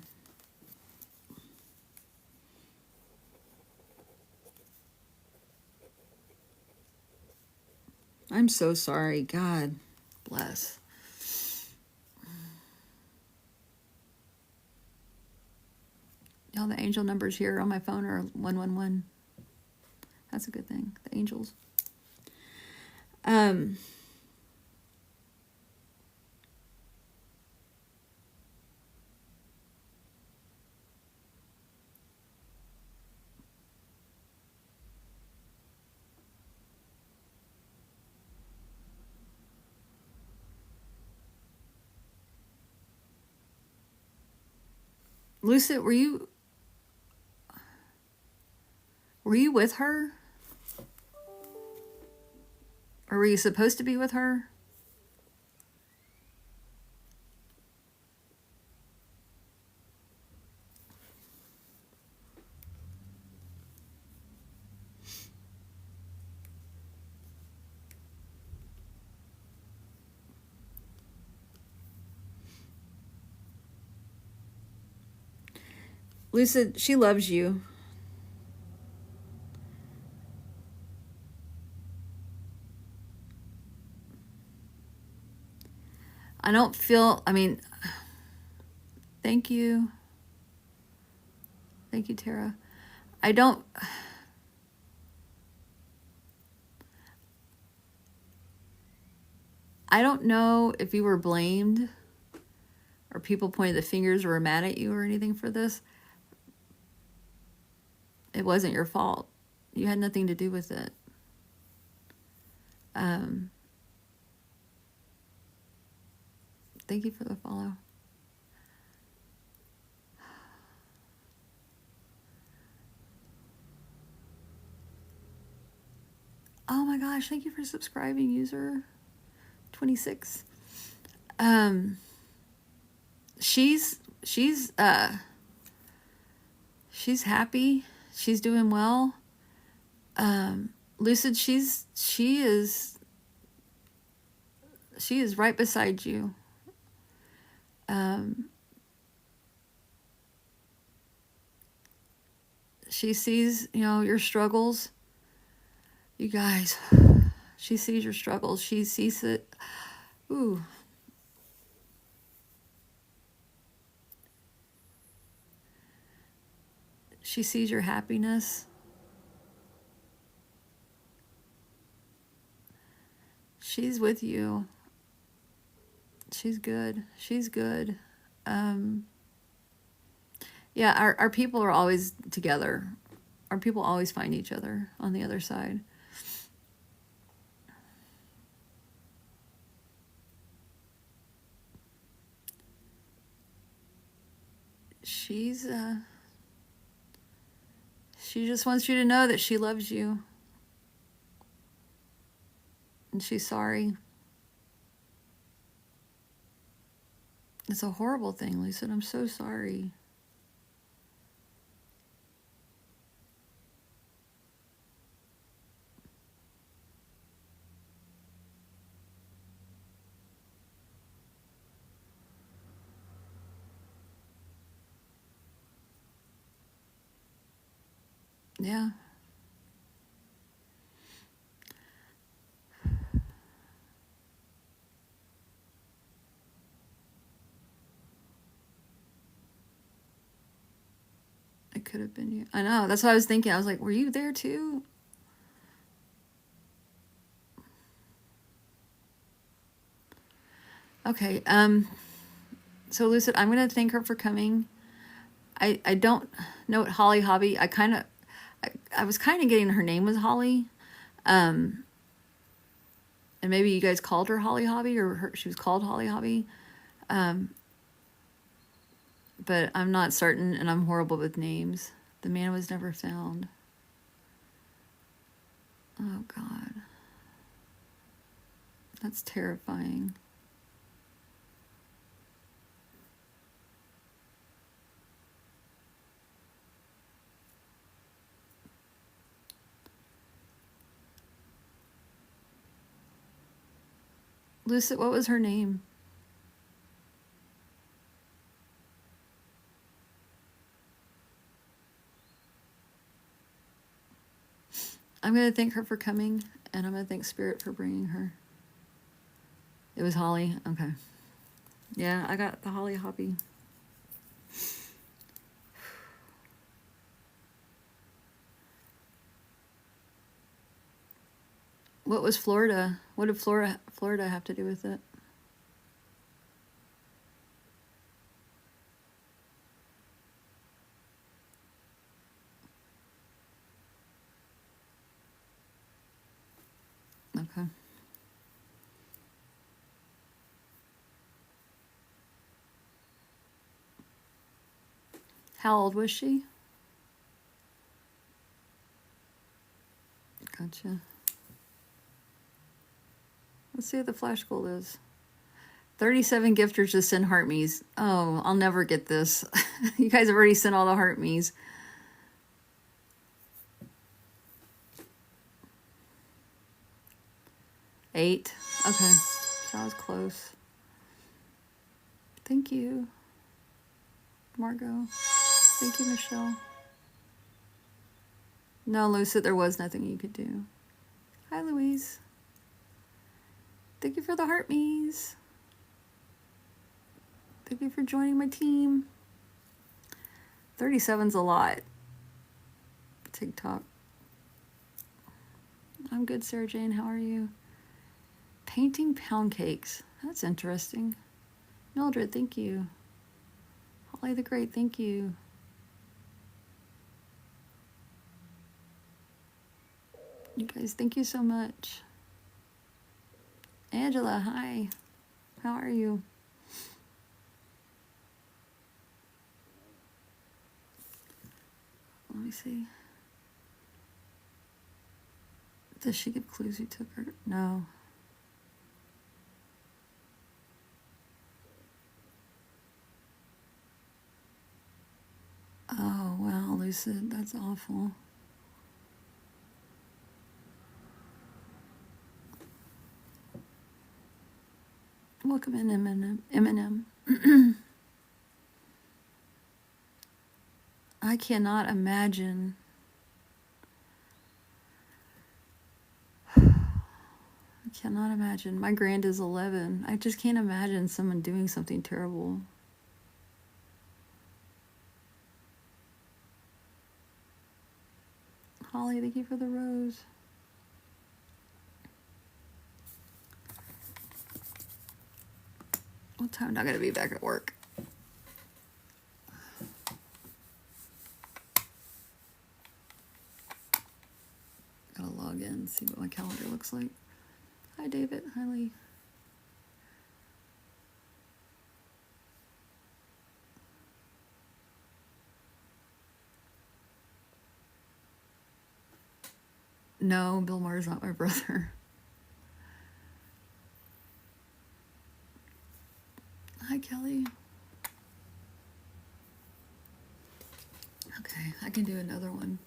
I'm so sorry. God bless. Y'all, the angel numbers here on my phone are 111. That's a good thing. The angels. Lucid, were you with her? Or were you supposed to be with her? Lucid, she loves you. I don't feel, thank you. Thank you, Tara. I don't know if you were blamed or people pointed the fingers or were mad at you or anything for this. It wasn't your fault. You had nothing to do with it. Thank you for the follow. Oh my gosh, thank you for subscribing, user 26. She's she's happy. She's doing well. Lucid, she is right beside you. She sees, your struggles. You guys, she sees your struggles. She sees it. Ooh. She sees your happiness. She's with you. She's good. She's good. Yeah, our people are always together. Our people always find each other on the other side. She just wants you to know that she loves you. And she's sorry. It's a horrible thing, Lucid. I'm so sorry. Yeah. It could have been you. I know. That's what I was thinking. I was like, were you there too? Okay. So Lucid, I'm going to thank her for coming. I don't know what Holly Hobby. I was kind of getting her name was Holly. And maybe you guys called her Holly Hobby, or she was called Holly Hobby. But I'm not certain, and I'm horrible with names. The man was never found. Oh, God. That's terrifying. Lucid, what was her name? I'm going to thank her for coming, and I'm going to thank Spirit for bringing her. It was Holly? Okay. Yeah, I got the Holly Hobby. What was Florida? What did Florida have to do with it? Okay. How old was she? Gotcha. Let's see what the flash goal is. 37 gifters just send heart me's. Oh, I'll never get this. You guys have already sent all the heart me's. Eight. Okay. So I was close. Thank you, Margot. Thank you, Michelle. No, Lucid, there was nothing you could do. Hi, Louise. Thank you for the heart me's. Thank you for joining my team. 37's a lot. TikTok. I'm good, Sarah Jane. How are you? Painting pound cakes. That's interesting. Mildred, thank you. Holly the Great, thank you. You guys, thank you so much. Angela, hi. How are you? Let me see. Does she give clues who took her? No. Lucid. That's awful. Welcome in, Eminem. I cannot imagine. I cannot imagine. My grand is 11. I just can't imagine someone doing something terrible. Holly, thank you for the rose. What time am I gonna be back at work? Gotta log in, see what my calendar looks like. Hi, David. Hi, Lee. No, Bill Maher's not my brother. Hi, Kelly. Okay, I can do another one.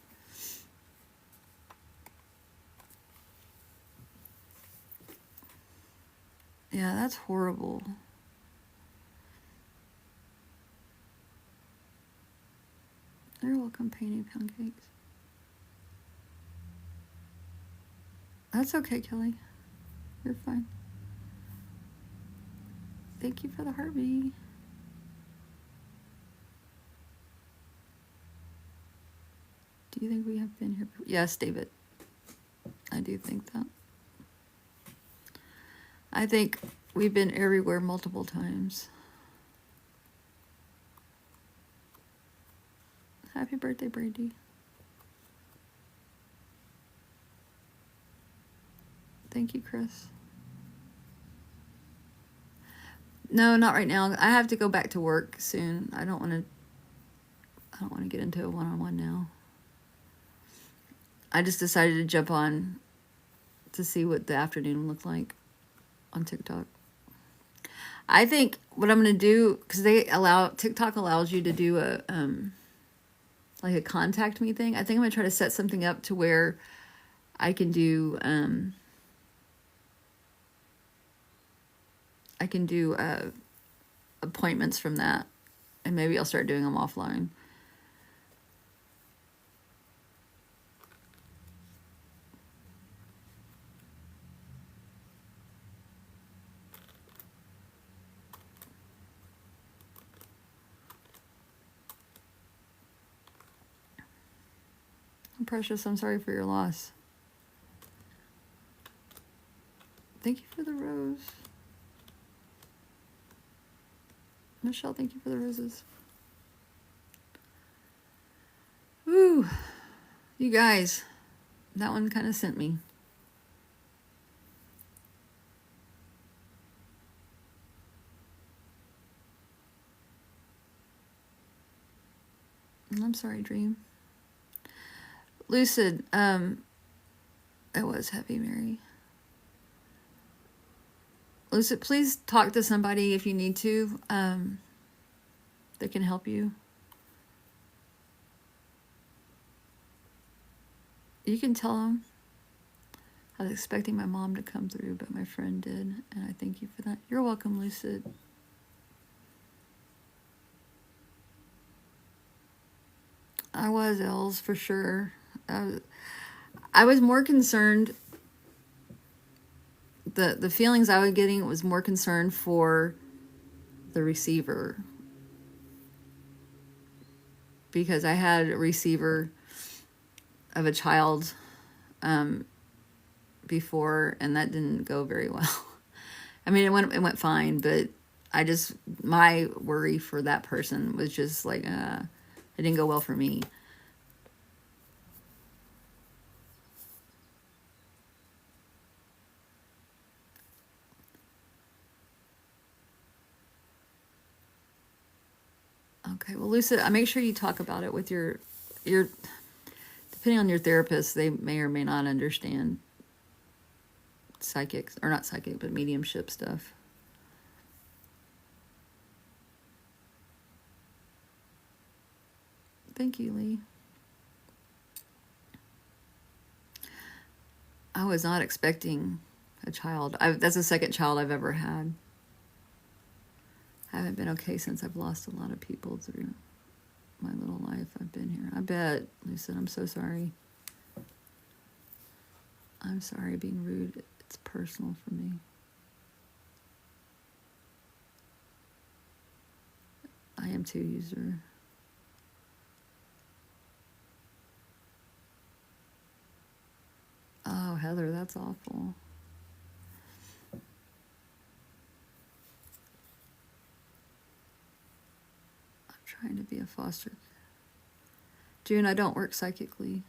Yeah, that's horrible. You're welcome, Painting Pancakes. That's okay, Kelly. You're fine. Thank you for the heartbeat. Do you think we have been here? Yes, David. I do think that. I think we've been everywhere multiple times. Happy birthday, Brady. Thank you, Chris. No, not right now. I have to go back to work soon. I don't want to get into a one-on-one now. I just decided to jump on to see what the afternoon looked like on TikTok. I think what I'm going to do, because TikTok allows you to do a like a contact me thing. I think I'm going to try to set something up to where I can do appointments from that, and maybe I'll start doing them offline. Precious, I'm sorry for your loss. Thank you for the rose. Michelle, thank you for the roses. Woo! You guys, that one kind of sent me. I'm sorry, Dream. Lucid, it was heavy, Mary. Lucid, please talk to somebody if you need to, that can help you. You can tell them I was expecting my mom to come through, but my friend did, and I thank you for that. You're welcome, Lucid. I was, Els, for sure. I was more concerned. The feelings I was getting was more concerned for the receiver, because I had a receiver of a child before, and that didn't go very well. I mean, it went fine, but my worry for that person was just like, it didn't go well for me. Okay, well, Lucid, make sure you talk about it with your depending on your therapist, they may or may not understand psychics, or not psychic, but mediumship stuff. Thank you, Lee. I was not expecting a child. That's the second child I've ever had. I haven't been okay since I've lost a lot of people through my little life I've been here. I bet, Lucid, I'm so sorry. I'm sorry being rude. It's personal for me. I am too, user. Oh, Heather, that's awful. I'm trying to be a foster. June, I don't work psychically.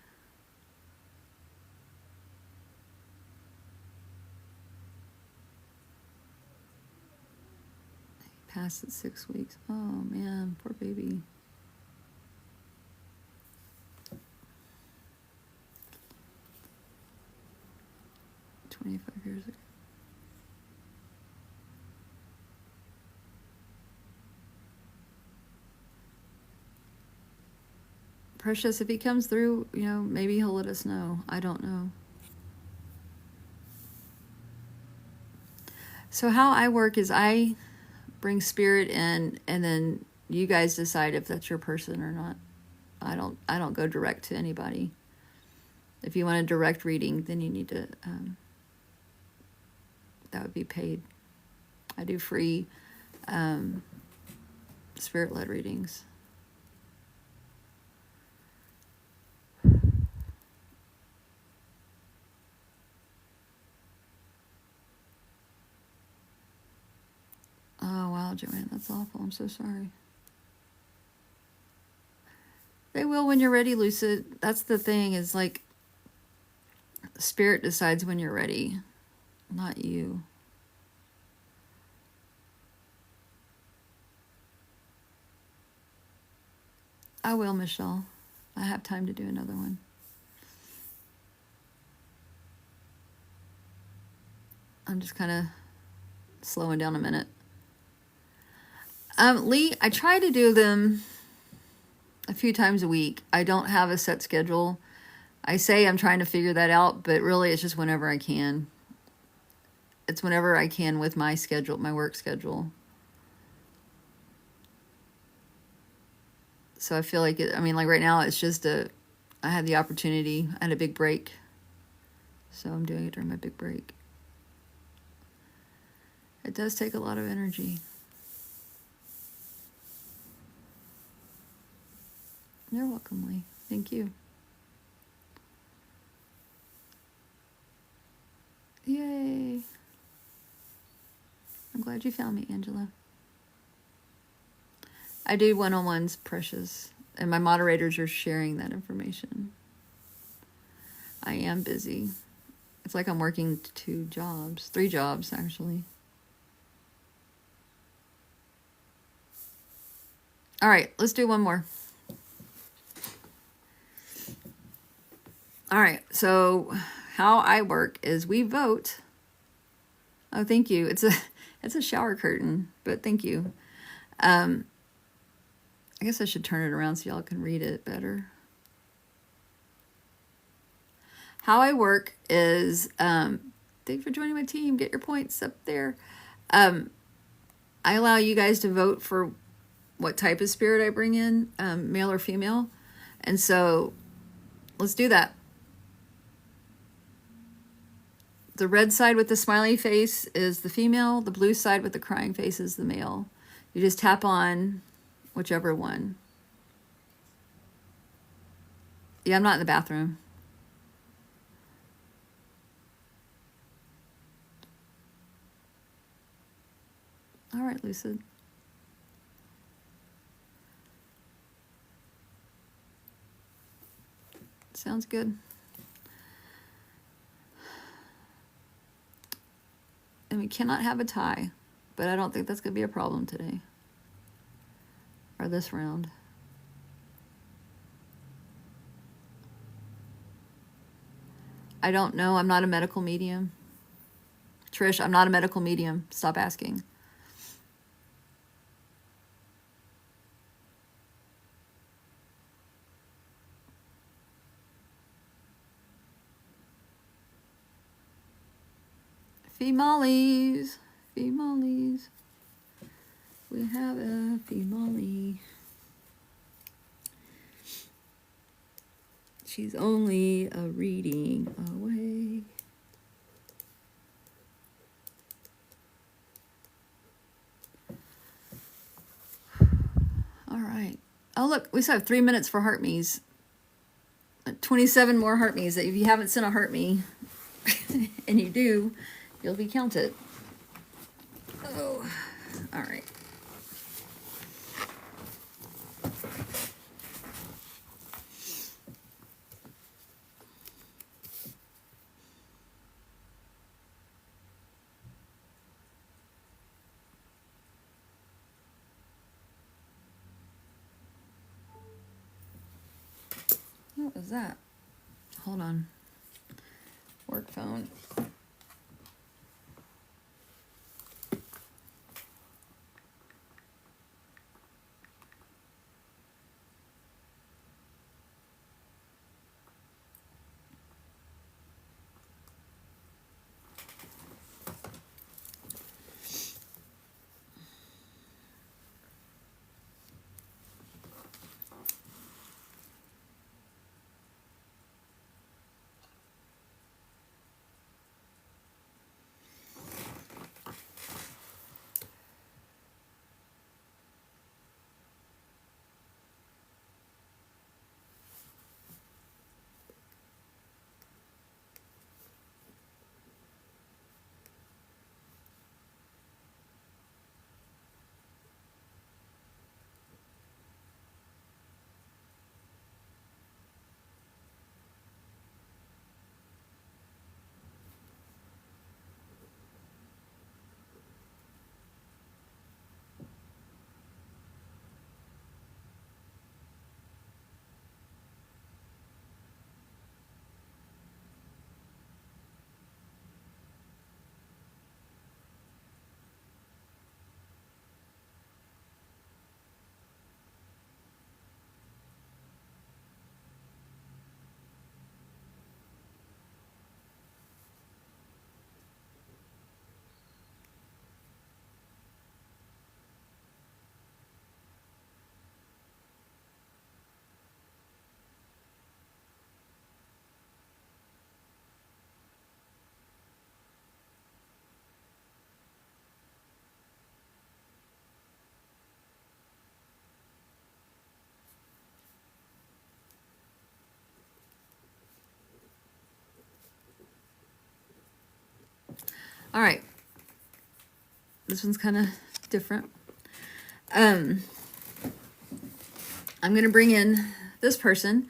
He passed at 6 weeks. Oh, man, poor baby. $25 ago. Precious, if he comes through, you know, maybe he'll let us know. I don't know. So how I work is I bring spirit in, and then you guys decide if that's your person or not. I don't go direct to anybody. If you want a direct reading, then you need to, that would be paid. I do free spirit-led readings. Oh, wow, Joanne, that's awful. I'm so sorry. They will when you're ready, Lucid. That's the thing, is like, Spirit decides when you're ready, not you. I will, Michelle. I have time to do another one. I'm just kind of slowing down a minute. Lee, I try to do them a few times a week. I don't have a set schedule. I say I'm trying to figure that out, but really it's just whenever I can. It's whenever I can with my schedule, my work schedule. So I feel like I mean, like right now it's just I had the opportunity. I had a big break. So I'm doing it during my big break. It does take a lot of energy. You're welcome, Lee. Thank you. Yay. I'm glad you found me, Angela. I do one-on-ones, Precious, and my moderators are sharing that information. I am busy. It's like I'm working 2 jobs, 3 jobs, actually. All right, let's do one more. All right, so how I work is we vote. Oh, thank you. It's a shower curtain, but thank you. I guess I should turn it around so y'all can read it better. How I work is, thank you for joining my team. Get your points up there. I allow you guys to vote for what type of spirit I bring in, male or female. And so let's do that. The red side with the smiley face is the female. The blue side with the crying face is the male. You just tap on whichever one. Yeah, I'm not in the bathroom. All right, Lucid. Sounds good. And we cannot have a tie, but I don't think that's going to be a problem today. Or this round. I don't know. I'm not a medical medium. Trish, I'm not a medical medium. Stop asking. Femollies. Femollies. We have a femolly. She's only a reading away. All right. Oh, look, we still have 3 minutes for heart me's. 27 more heart me's. If you haven't sent a heart me, and you do, you'll be counted. Oh, all right. What was that? Hold on. Work phone. All right. This one's kind of different. I'm going to bring in this person.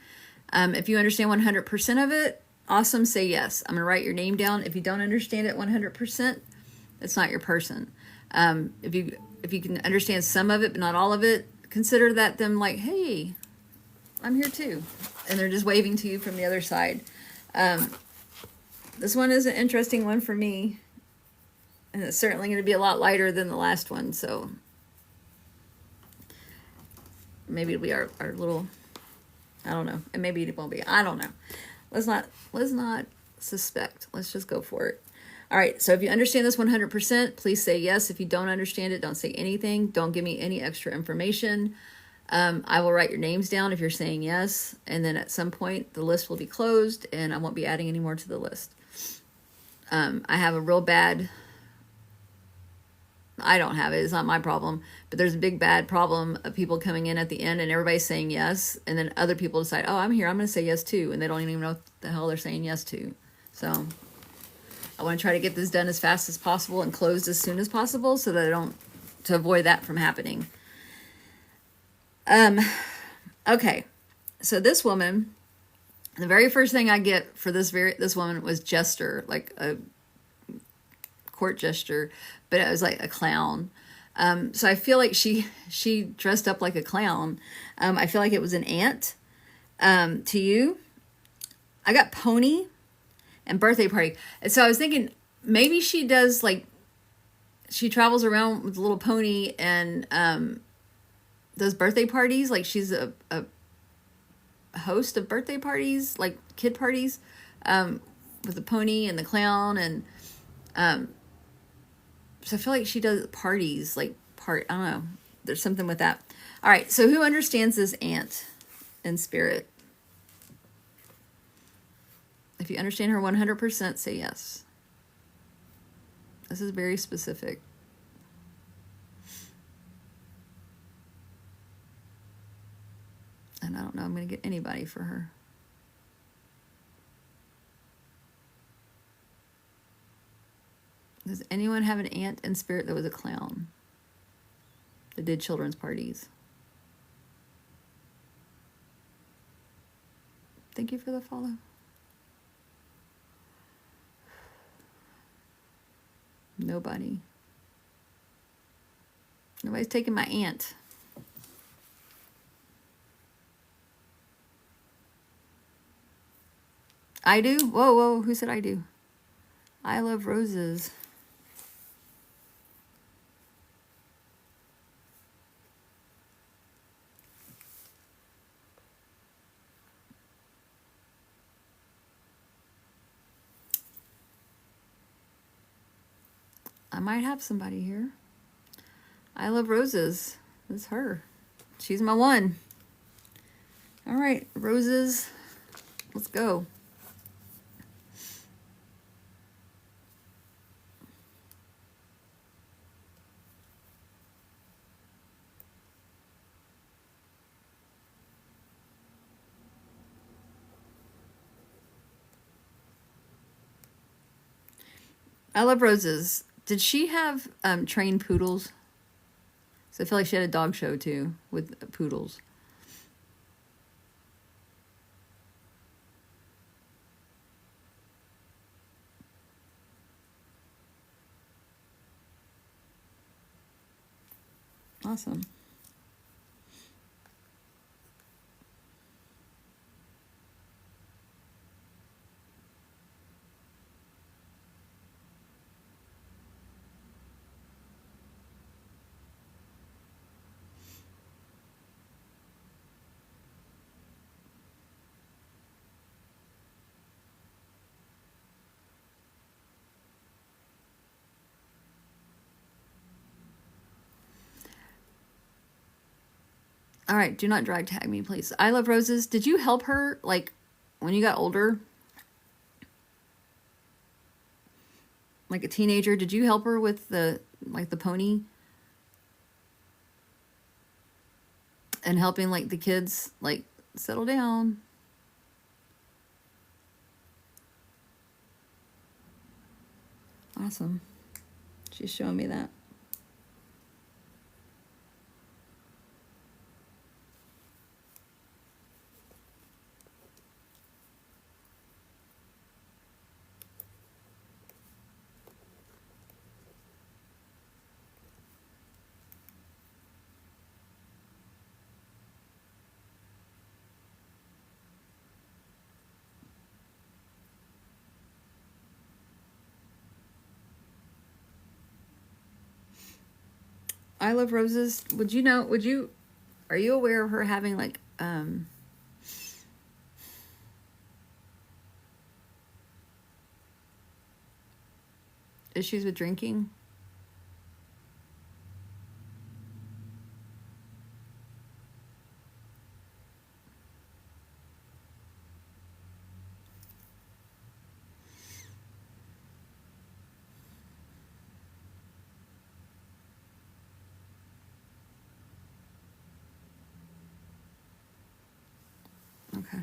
If you understand 100% of it, awesome, say yes. I'm going to write your name down. If you don't understand it 100%, it's not your person. If you can understand some of it, but not all of it, consider that them like, hey, I'm here too. And they're just waving to you from the other side. This one is an interesting one for me. And it's certainly going to be a lot lighter than the last one, so maybe it'll be our little, I don't know, and maybe it won't be, I don't know. Let's not suspect. Let's just go for it. All right, so if you understand this 100%, please say yes. If you don't understand it, don't say anything. Don't give me any extra information. I will write your names down if you're saying yes, and then at some point the list will be closed and I won't be adding any more to the list. I have a real bad, I don't have it, it's not my problem, but there's a big bad problem of people coming in at the end and everybody's saying yes, and then other people decide, oh, I'm here, I'm going to say yes too, and they don't even know what the hell they're saying yes to. So I want to try to get this done as fast as possible and closed as soon as possible so that to avoid that from happening. Okay, so this woman, the very first thing I get for this woman was jester, like a court jester, but it was like a clown. So I feel like she dressed up like a clown. I feel like it was an aunt. To you, I got pony and birthday party. And so I was thinking maybe she does, like, she travels around with a little pony and does birthday parties. Like she's a host of birthday parties, like kid parties, with the pony and the clown, and So I feel like she does parties, like I don't know. There's something with that. All right, so who understands this aunt in spirit? If you understand her 100%, say yes. This is very specific. And I don't know, I'm going to get anybody for her. Does anyone have an aunt in spirit that was a clown? That did children's parties? Thank you for the follow. Nobody. Nobody's taking my aunt. I do? Whoa, whoa, who said I do? I love roses. I might have somebody here. I love roses. It's her. She's my one. All right, roses. Let's go. I love roses. Did she have trained poodles? So I feel like she had a dog show too with poodles. Awesome. All right, do not drag tag me, please. I love roses. Did you help her, like, when you got older? Like a teenager, did you help her with the pony? And helping, like, the kids, like, settle down? Awesome. She's showing me that. I love roses. Are you aware of her having, like, issues with drinking? Okay.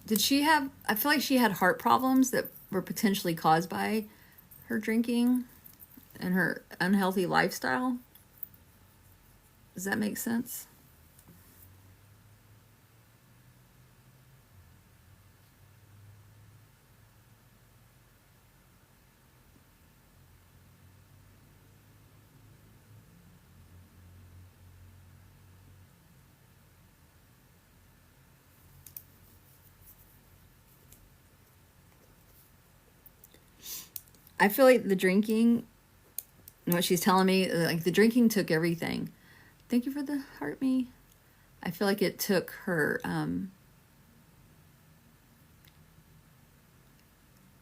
Did she have, I feel like she had heart problems that were potentially caused by her drinking and her unhealthy lifestyle? Does that make sense? I feel like the drinking, what she's telling me, like the drinking took everything. Thank you for the heart me. I feel like it took her,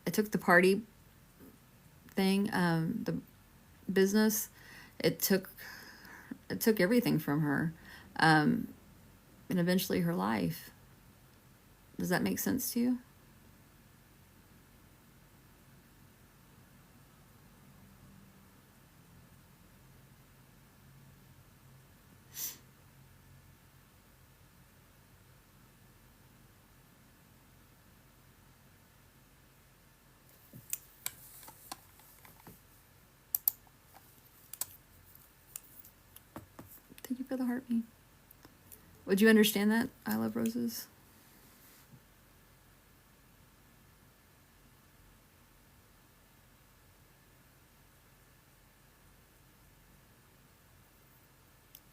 it took the party thing, the business. It took everything from her, and eventually her life. Does that make sense to you? Thank you for the heart me. Would you understand that? I love roses.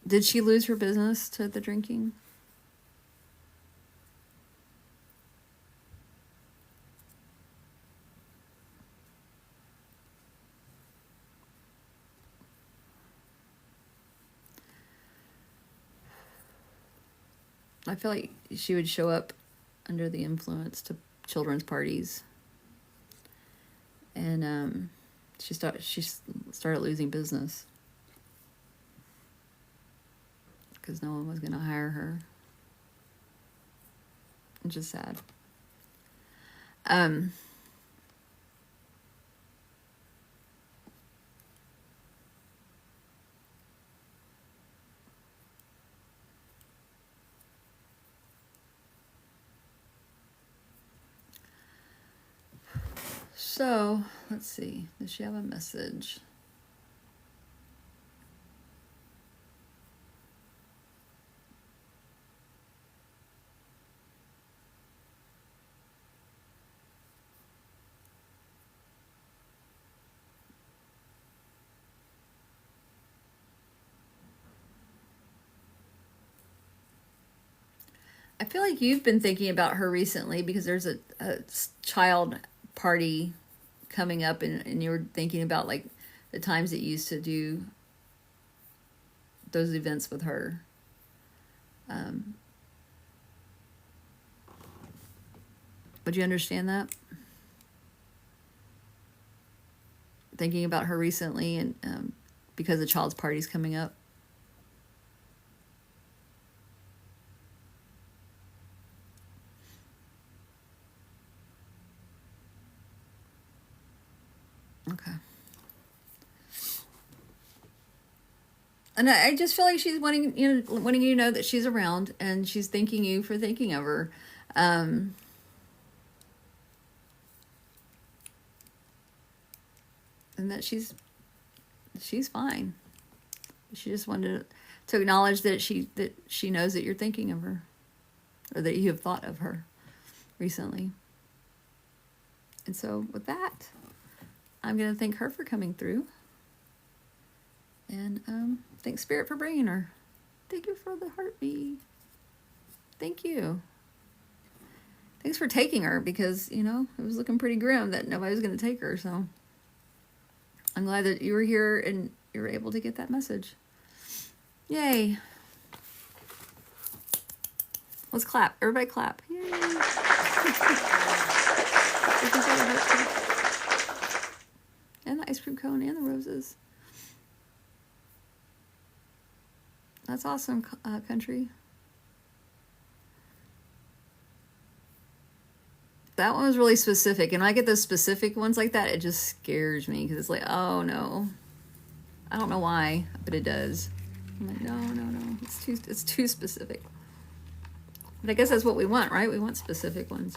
Did she lose her business to the drinking? I feel like she would show up under the influence to children's parties, and she started losing business because no one was going to hire her, which is sad. So let's see. Does she have a message? I feel like you've been thinking about her recently because there's a child party coming up, and you were thinking about like the times that you used to do those events with her. Would you understand that? Thinking about her recently, and because the child's party's coming up. Okay. And I just feel like she's wanting you to know that she's around, and she's thanking you for thinking of her. And that she's fine. She just wanted to acknowledge that she knows that you're thinking of her, or that you have thought of her recently. And so with that, I'm going to thank her for coming through. And thank Spirit for bringing her. Thank you for the heartbeat. Thank you. Thanks for taking her, because, it was looking pretty grim that nobody was going to take her. So I'm glad that you were here and you were able to get that message. Yay. Let's clap. Everybody clap. Yay. And the ice cream cone and the roses. That's awesome, country. That one was really specific. And when I get those specific ones like that, it just scares me, because it's like, oh no. I don't know why, but it does. I'm like, no. It's too specific. But I guess that's what we want, right? We want specific ones.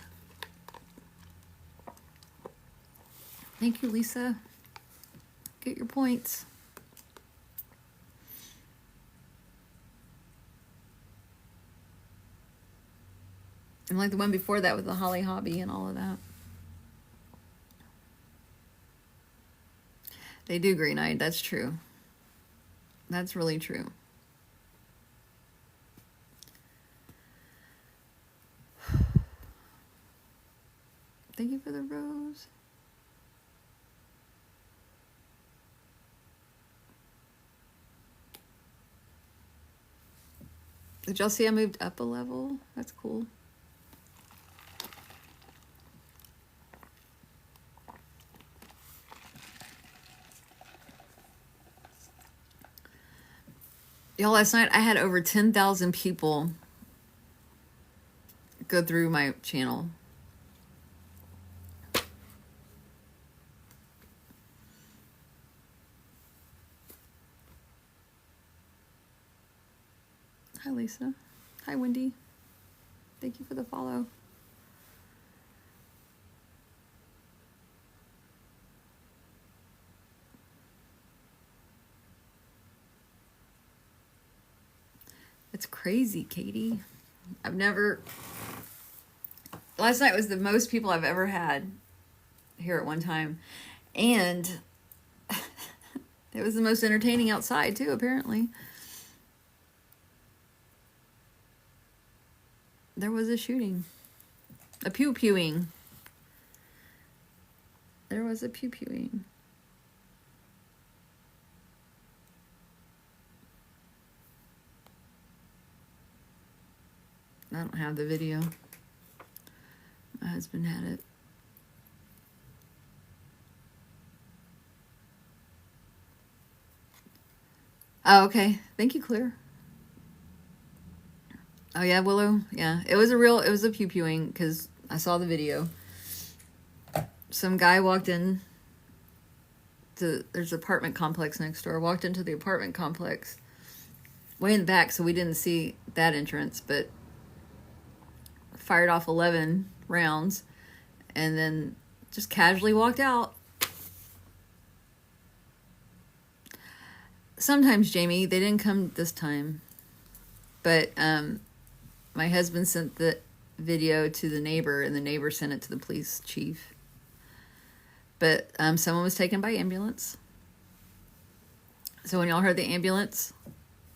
Thank you, Lisa. Get your points. And like the one before that with the Holly Hobby and all of that. They do green eyed, that's true. That's really true. Thank you for the rose. Did y'all see I moved up a level? That's cool. Y'all, last night I had over 10,000 people go through my channel. Hi, Lisa. Hi, Wendy. Thank you for the follow. It's crazy, Katie. I've never... Last night was the most people I've ever had here at one time. And it was the most entertaining outside, too, apparently. There was a shooting. A pew-pewing. There was a pew-pewing. I don't have the video. My husband had it. Oh, okay. Thank you, Claire. Oh, yeah, Willow. Yeah, it was a pew-pewing because I saw the video. Some guy walked in there's an apartment complex next door. Walked into the apartment complex way in the back, so we didn't see that entrance, but fired off 11 rounds and then just casually walked out. Sometimes, Jamie, they didn't come this time, but my husband sent the video to the neighbor and the neighbor sent it to the police chief. But someone was taken by ambulance. So when y'all heard the ambulance,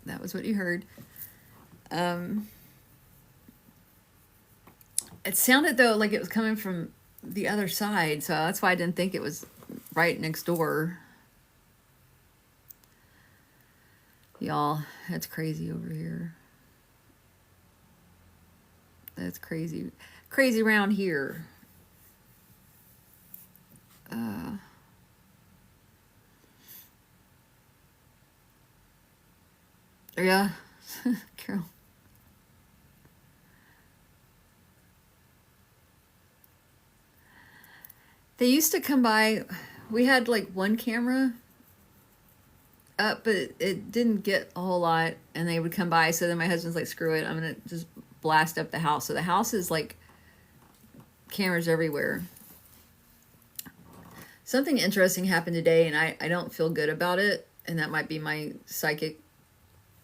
that was what you heard. It sounded, though, like it was coming from the other side, so that's why I didn't think it was right next door. Y'all, that's crazy over here. That's crazy. Crazy around here. Yeah, Carol. They used to come by. We had like one camera up, but it didn't get a whole lot, and they would come by. So then my husband's like, screw it, I'm gonna just blast up the house. So the house is like cameras everywhere. Something interesting happened today, and I don't feel good about it, and that might be my psychic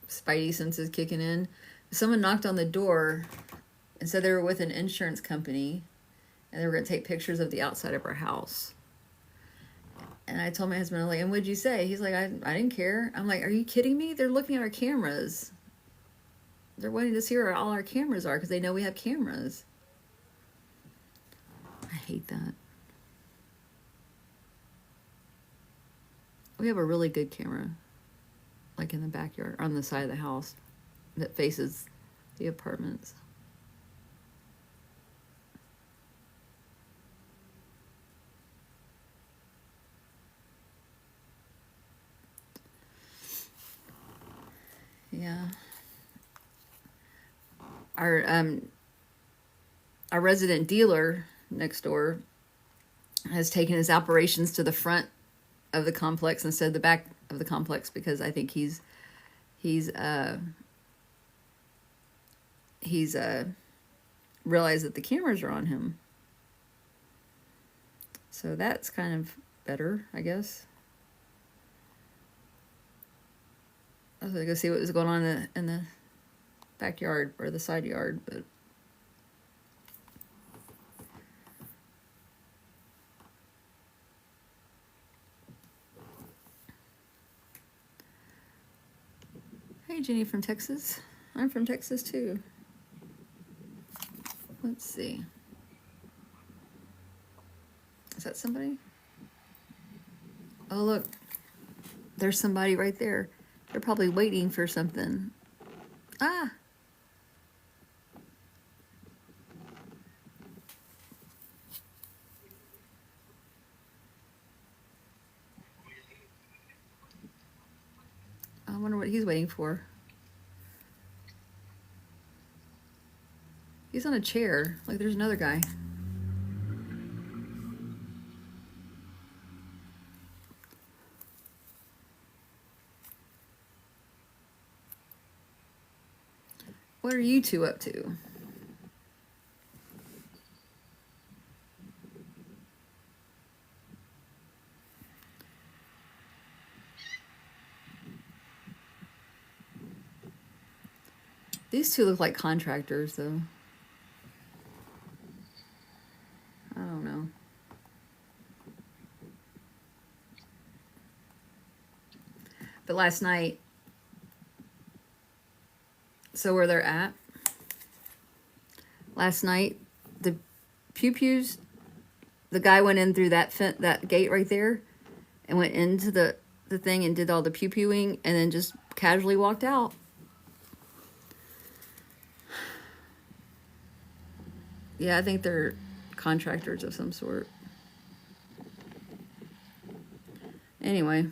spidey senses kicking in. Someone knocked on the door and said they were with an insurance company and they were going to take pictures of the outside of our house. And I told my husband, I'm like, and what'd you say? He's like, I didn't care. I'm like, are you kidding me? They're looking at our cameras. They're wanting to see where all our cameras are because they know we have cameras. I hate that. We have a really good camera, like in the backyard, on the side of the house that faces the apartments. Yeah. Our resident dealer next door has taken his operations to the front of the complex instead of the back of the complex because I think he's realized that the cameras are on him. So that's kind of better, I guess. I was gonna go see what was going on in the backyard or the side yard, but hey, Jenny from Texas. I'm from Texas too. Let's see. Is that somebody? Oh, look. There's somebody right there. They're probably waiting for something. Ah, what he's waiting for. He's on a chair. Like there's another guy. What are you two up to? These two look like contractors, though. I don't know. But last night, so where they're at, last night, the pew-pews, the guy went in through that gate right there and went into the thing and did all the pew-pewing and then just casually walked out. Yeah, I think they're contractors of some sort. Anyway.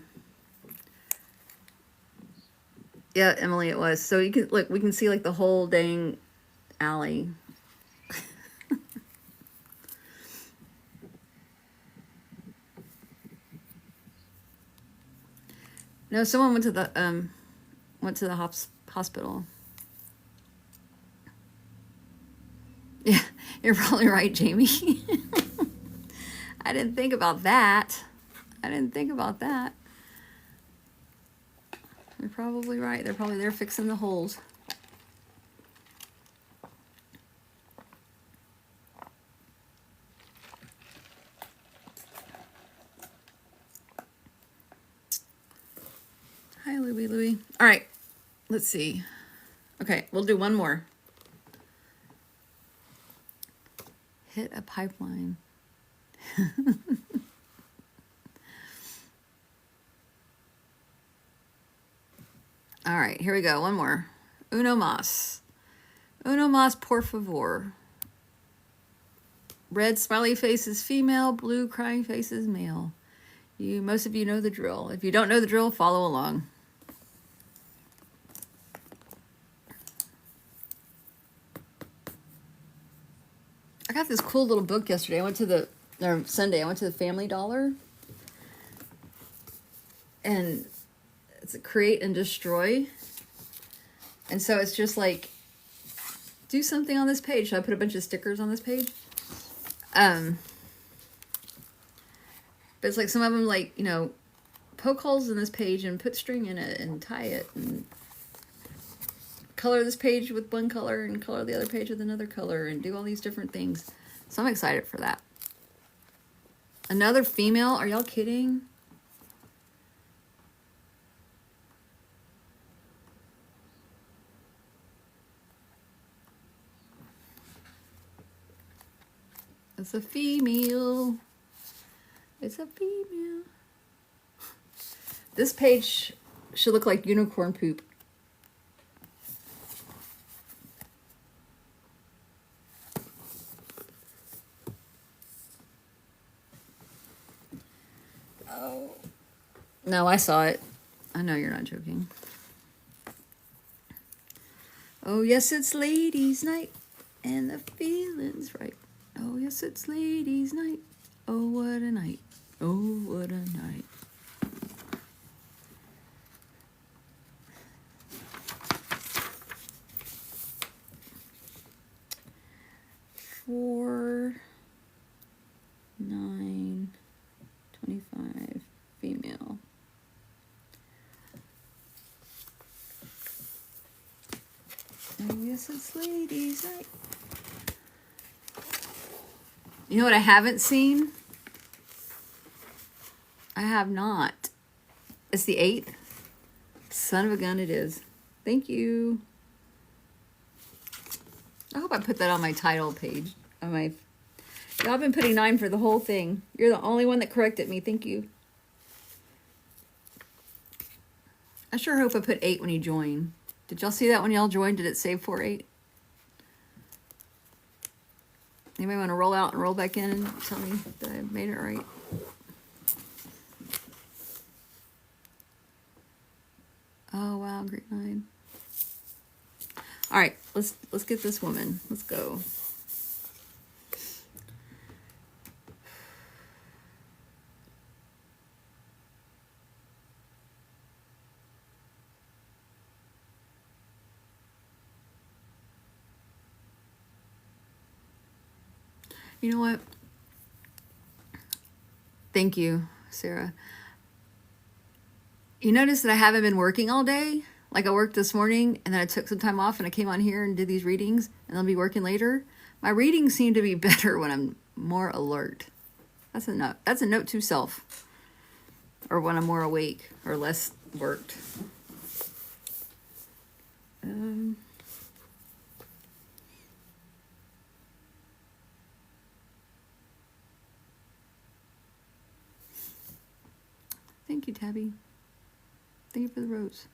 Yeah, Emily, it was. So you can look, we can see like the whole dang alley. No, someone went to the hospital. Yeah, you're probably right, Jamie. I didn't think about that. You're probably right. They're probably there fixing the holes. Hi, Louie. All right, let's see. Okay, we'll do one more. Hit a pipeline. All right, here we go. One more. Uno más, por favor. Red smiley face is female, blue crying face is male. Most of you know the drill. If you don't know the drill, follow along. I got this cool little book yesterday. Sunday, I went to the Family Dollar. And it's a Create and Destroy. And so it's just like, do something on this page. So I put a bunch of stickers on this page. But it's like some of them like, poke holes in this page and put string in it and tie it and color this page with one color and color the other page with another color and do all these different things. So I'm excited for that. Another female? Are y'all kidding? It's a female. It's a female. This page should look like unicorn poop. Oh. No, I saw it. I know you're not joking. Oh, yes, it's ladies' night, and the feeling's right. Oh, yes, it's ladies' night. Oh, what a night. Oh, what a night. $4, $9, $25, female. Oh, yes, it's ladies' night. You know what I haven't seen? I have not. It's the 8th. Son of a gun it is. Thank you. I hope I put that on my title page. Y'all have been putting 9 for the whole thing. You're the only one that corrected me. Thank you. I sure hope I put 8 when you join. Did y'all see that when y'all joined? Did it save 4-8? Anybody want to roll out and roll back in and tell me that I made it right? Oh wow, great nine. All right, let's get this woman. Let's go. You know what? Thank you, Sarah. You notice that I haven't been working all day? Like I worked this morning and then I took some time off and I came on here and did these readings and I'll be working later. My readings seem to be better when I'm more alert. That's a note. That's a note to self. Or when I'm more awake or less worked. Thank you, Tabby. Thank you for the rose.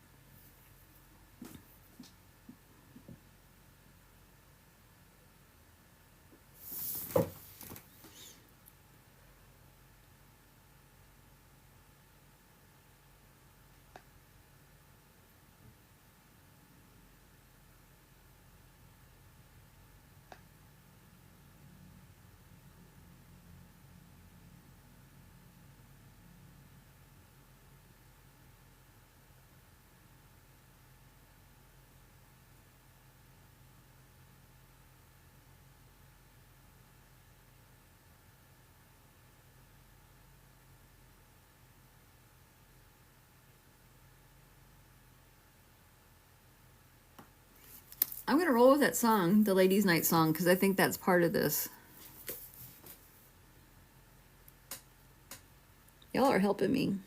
I'm going to roll with that song, the Ladies' Night song, because I think that's part of this. Y'all are helping me.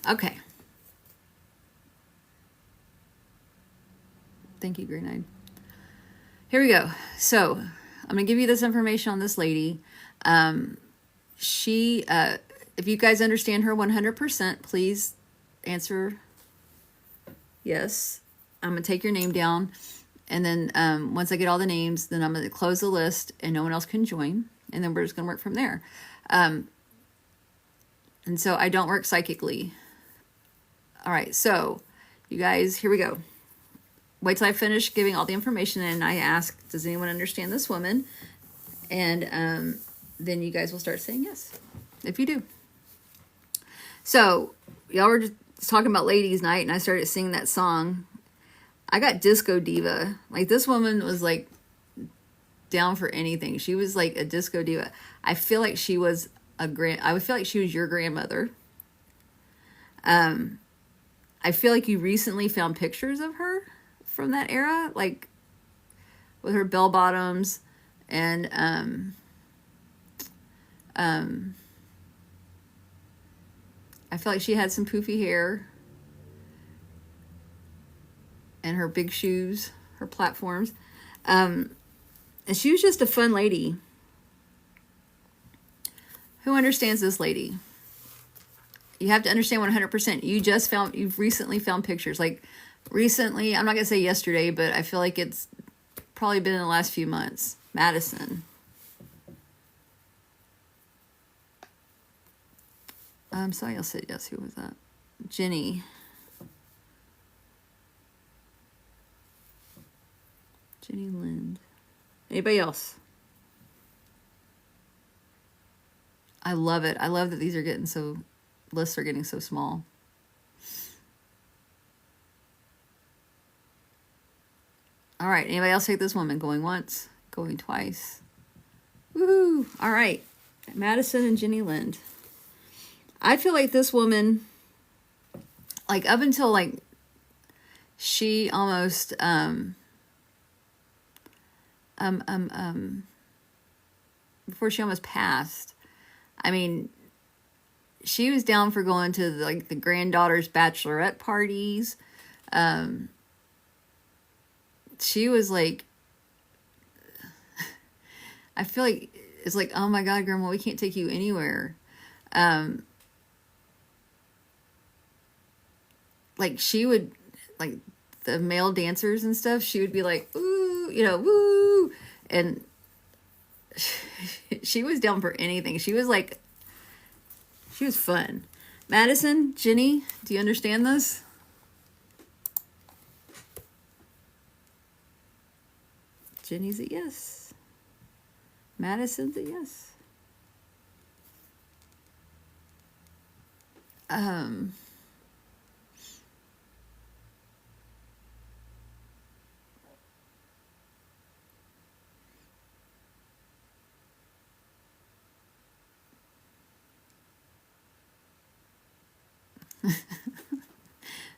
Okay. Thank you, Green Eyed. Here we go. So I'm going to give you this information on this lady. She, if you guys understand her 100%, please answer yes. I'm going to take your name down. And then once I get all the names, then I'm going to close the list and no one else can join. And then we're just going to work from there. And so I don't work psychically. All right, so you guys, here we go. Wait till I finish giving all the information and I ask, does anyone understand this woman? And then you guys will start saying yes, if you do. So y'all were just talking about Ladies' Night and I started singing that song. I got disco diva. Like this woman was like down for anything. She was like a disco diva. I feel like she was I would feel like she was your grandmother. I feel like you recently found pictures of her from that era, like with her bell bottoms and I feel like she had some poofy hair and her big shoes, her platforms. And she was just a fun lady. Who understands this lady? You have to understand 100%. You've recently found pictures. Like recently, I'm not going to say yesterday, but I feel like it's probably been in the last few months. Madison. Sorry, I'll say yes. Who was that? Jenny. Jenny Lind. Anybody else? I love it. I love that these are getting so, lists are getting so small. All right. Anybody else take this woman? Going once, going twice. Woohoo. All right. Madison and Jenny Lind. I feel like this woman, like up until like she almost before she almost passed. I mean, she was down for going to like the granddaughter's bachelorette parties. She was like, I feel like it's like, oh my God, Grandma, we can't take you anywhere. Like she would, like the male dancers and stuff, she would be like, ooh, you know, woo. And she was down for anything. She was like, she was fun. Madison, Jenny, do you understand this? Jenny's a yes. Madison's a yes.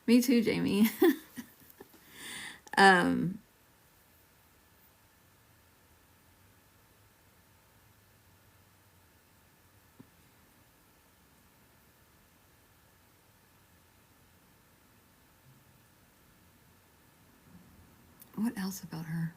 Me too, Jamie. What else about her?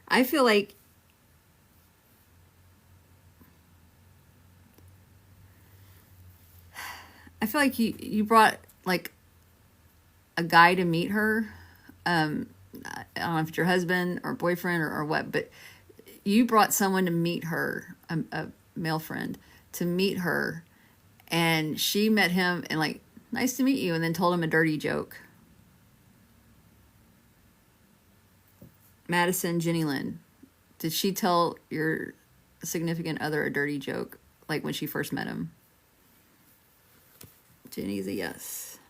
I feel like you brought like a guy to meet her. I don't know if it's your husband or boyfriend or what, but you brought someone to meet her, a male friend, to meet her, and she met him and like, nice to meet you, and then told him a dirty joke. Madison, Jenny Lynn, did she tell your significant other a dirty joke like when she first met him? Jenny's a yes.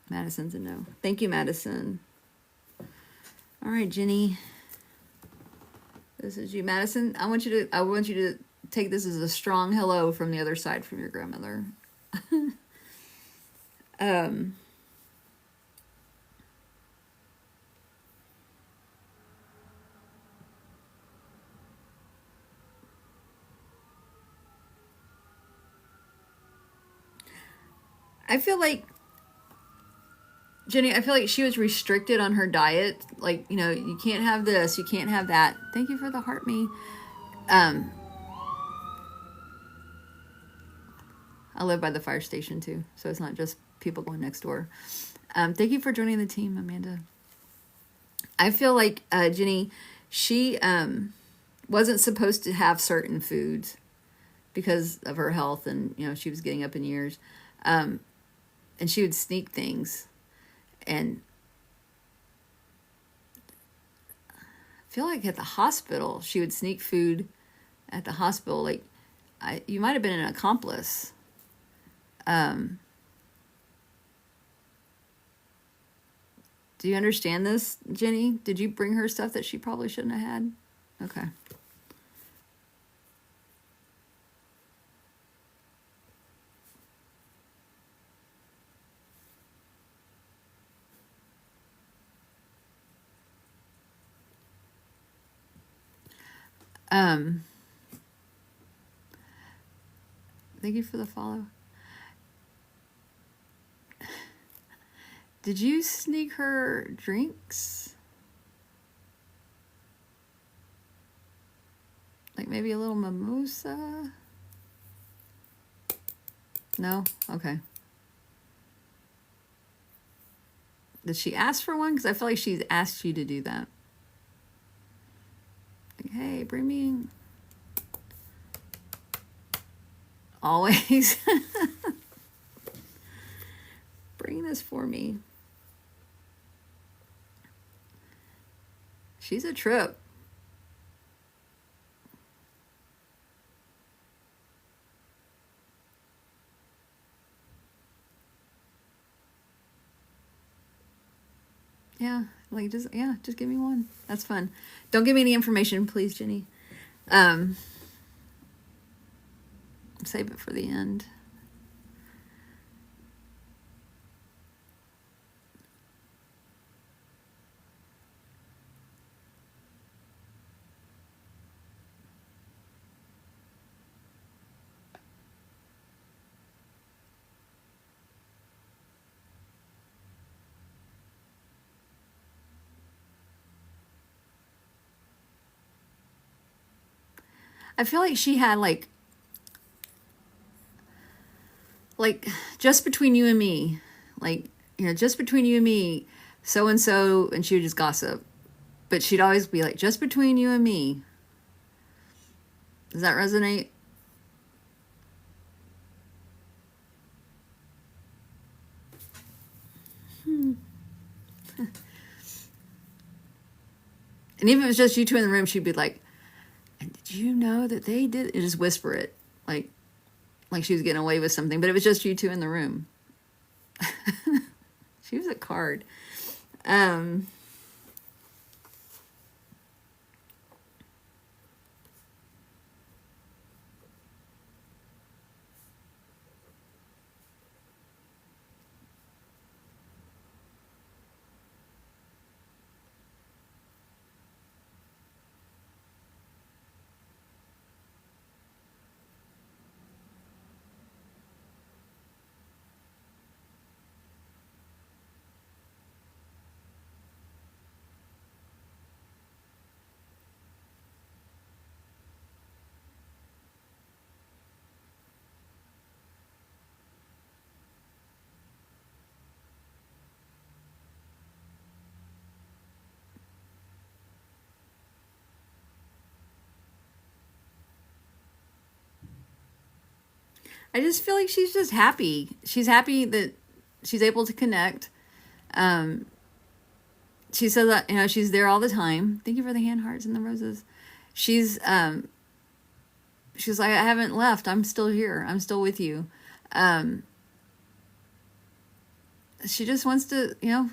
Madison's a no. Thank you, Madison. All right, Jenny. This is you, Madison. I want you to take this as a strong hello from the other side from your grandmother. I feel like Jenny, I feel like she was restricted on her diet. Like, you know, you can't have this, you can't have that. Thank you for the heart me. I live by the fire station too, so it's not just people going next door. Thank you for joining the team, Amanda. I feel like Jenny, she wasn't supposed to have certain foods because of her health, and you know she was getting up in years, and she would sneak things, and I feel like at the hospital she would sneak food at the hospital. Like, you might have been an accomplice. Do you understand this, Jenny? Did you bring her stuff that she probably shouldn't have had? Okay. Thank you for the follow. Did you sneak her drinks? Like maybe a little mimosa? No? Okay. Did she ask for one? Because I feel like she's asked you to do that. Like, hey, bring me... Always. Bring this for me. She's a trip. Yeah, like just give me one. That's fun. Don't give me any information, please, Jenny. Save it for the end. I feel like she had like just between you and me, like, you know, just between you and me, so and so, and she would just gossip. But she'd always be like, just between you and me. Does that resonate? And even if it was just you two in the room, she'd be like, and did you know that they did? And just whisper it, like she was getting away with something. But it was just you two in the room. She was a card. I just feel like she's just happy. She's happy that she's able to connect. She says that, you know, she's there all the time. Thank you for the hand hearts and the roses. She's like, I haven't left. I'm still here. I'm still with you. She just wants to, you know,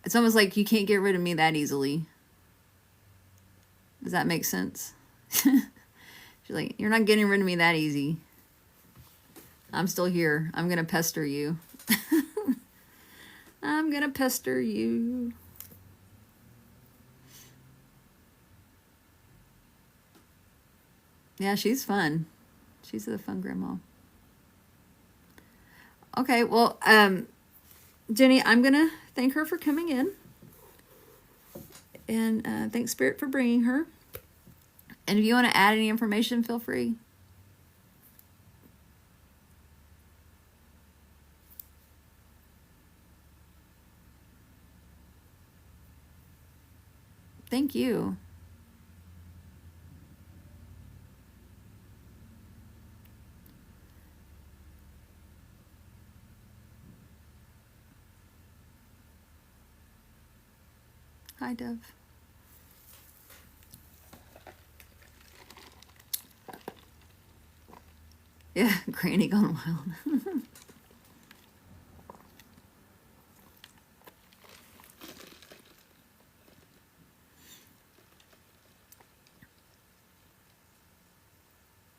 it's almost like you can't get rid of me that easily. Does that make sense? She's like, you're not getting rid of me that easy. I'm still here. I'm going to pester you. I'm going to pester you. Yeah, she's fun. She's a fun grandma. Okay, well, Jenny, I'm going to thank her for coming in. And thanks, Spirit, for bringing her. And if you want to add any information, feel free. Thank you. Hi, Dove. Yeah, Granny gone wild.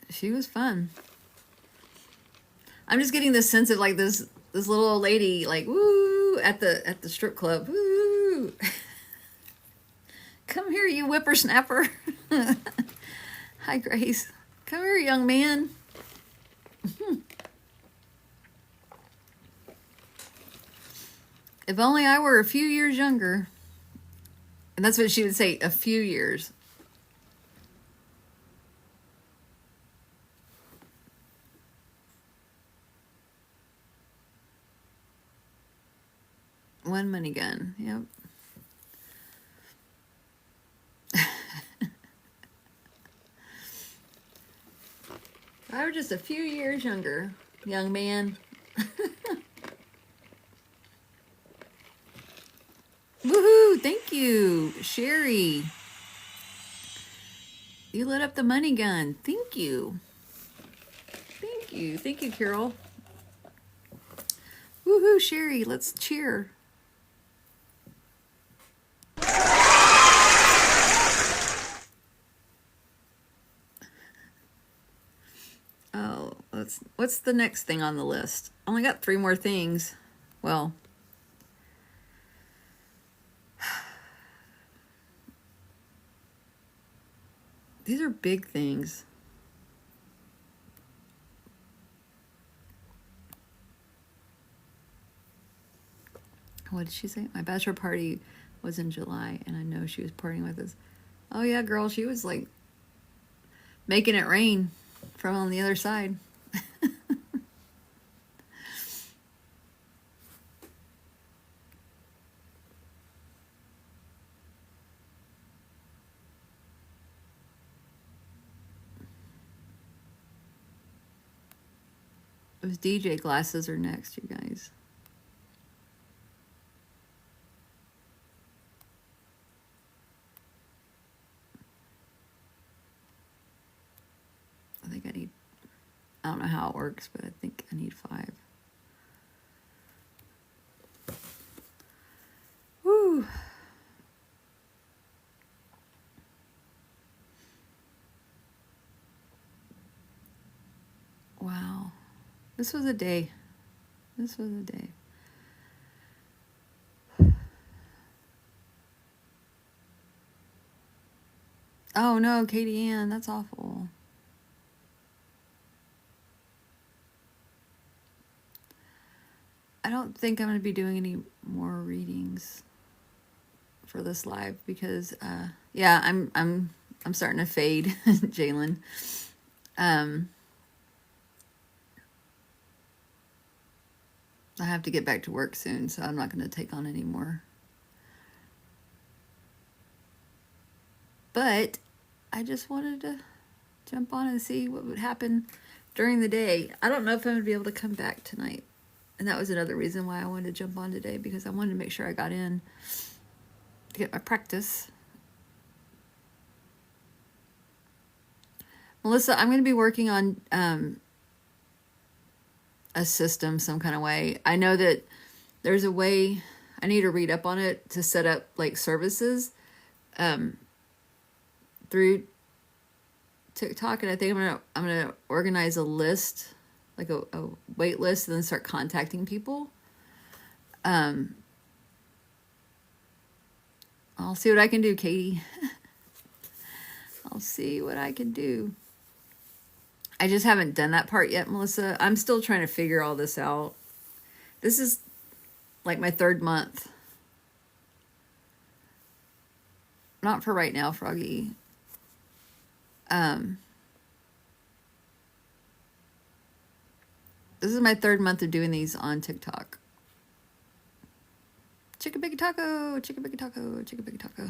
She was fun. I'm just getting this sense of like this little old lady, like, woo, at the strip club. Woo. Come here, you whippersnapper. Hi, Grace. Come here, young man. If only I were a few years younger. And that's what she would say, a few years. One money gun, yep. I were just a few years younger, young man. Woohoo! Thank you, Sherry. You lit up the money gun. Thank you. Thank you. Thank you, Carol. Woo. Woohoo, Sherry, let's cheer. Oh, what's the next thing on the list? Only got 3 more things. Well, these are big things. What did she say? My bachelor party was in July, and I know she was partying with us. Oh yeah, girl, she was like making it rain from on the other side. Those DJ glasses are next, you guys. I think I need, I don't know how it works, but I think I need 5. Woo! Wow. This was a day. This was a day. Oh no, Katie Ann, that's awful. I don't think I'm going to be doing any more readings for this live because yeah, I'm starting to fade, Jalen. I have to get back to work soon, so I'm not going to take on any more. But I just wanted to jump on and see what would happen during the day. I don't know if I'm going to be able to come back tonight. And that was another reason why I wanted to jump on today, because I wanted to make sure I got in to get my practice. Melissa, I'm going to be working on a system some kind of way. I know that there's a way, I need to read up on it to set up like services through TikTok, and I think I'm gonna organize a list, like a wait list, and then start contacting people. I'll see what I can do, Katie. I'll see what I can do. I just haven't done that part yet, Melissa. I'm still trying to figure all this out. This is like my 3rd month. Not for right now, Froggy. This is my 3rd month of doing these on TikTok. Chicken biggie taco, chicken biggie taco, chicken biggie taco.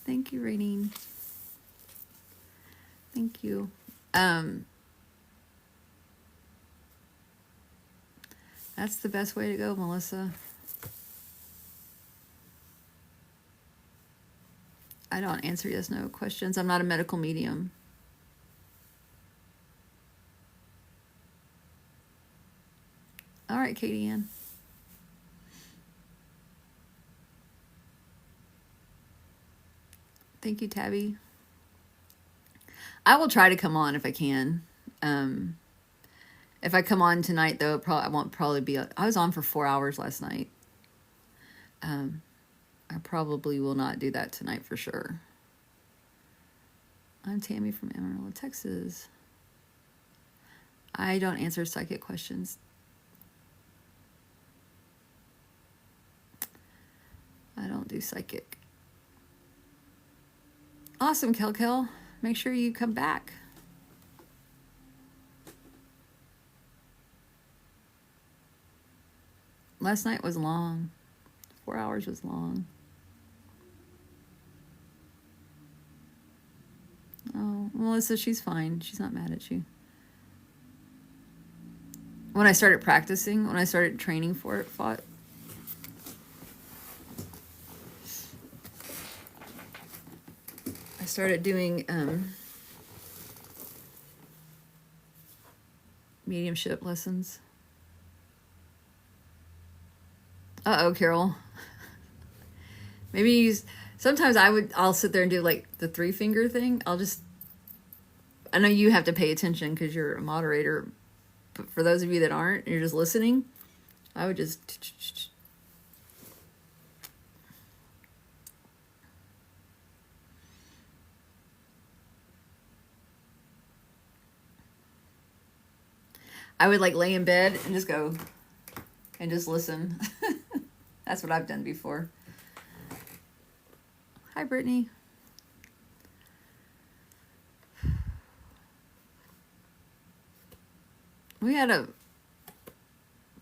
Thank you, Rainine. Thank you. That's the best way to go, Melissa. I don't answer yes, no questions. I'm not a medical medium. All right, Katie Ann. Thank you, Tabby. I will try to come on if I can. If I come on tonight, though, I won't probably be. I was on for 4 hours last night. I probably will not do that tonight for sure. I'm Tammy from Amarillo, Texas. I don't answer psychic questions. I don't do psychic. Awesome, Kel. Make sure you come back. Last night was long. 4 hours was long. Oh, Melissa, she's fine. She's not mad at you. When I started practicing, when I started training for it, I started doing mediumship lessons. Uh-oh, Carol. Maybe use... Sometimes I'll sit there and do like the 3-finger thing. I know you have to pay attention because you're a moderator, but for those of you that aren't, you're just listening, I would just... I would like lay in bed and just go and just listen. That's what I've done before. Hi, Brittany. We had a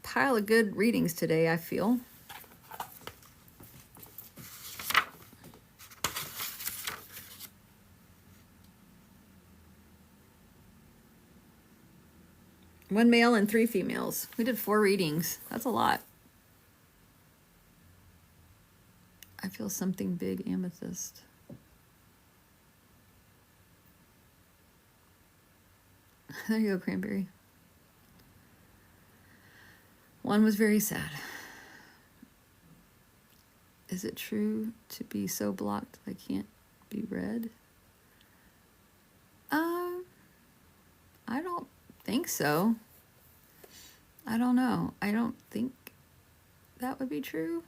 pile of good readings today, I feel. One male and 3 females. We did 4 readings. That's a lot. I feel something big, amethyst. There you go, cranberry. One was very sad. Is it true to be so blocked I can't be read? I don't think so. I don't know. I don't think that would be true.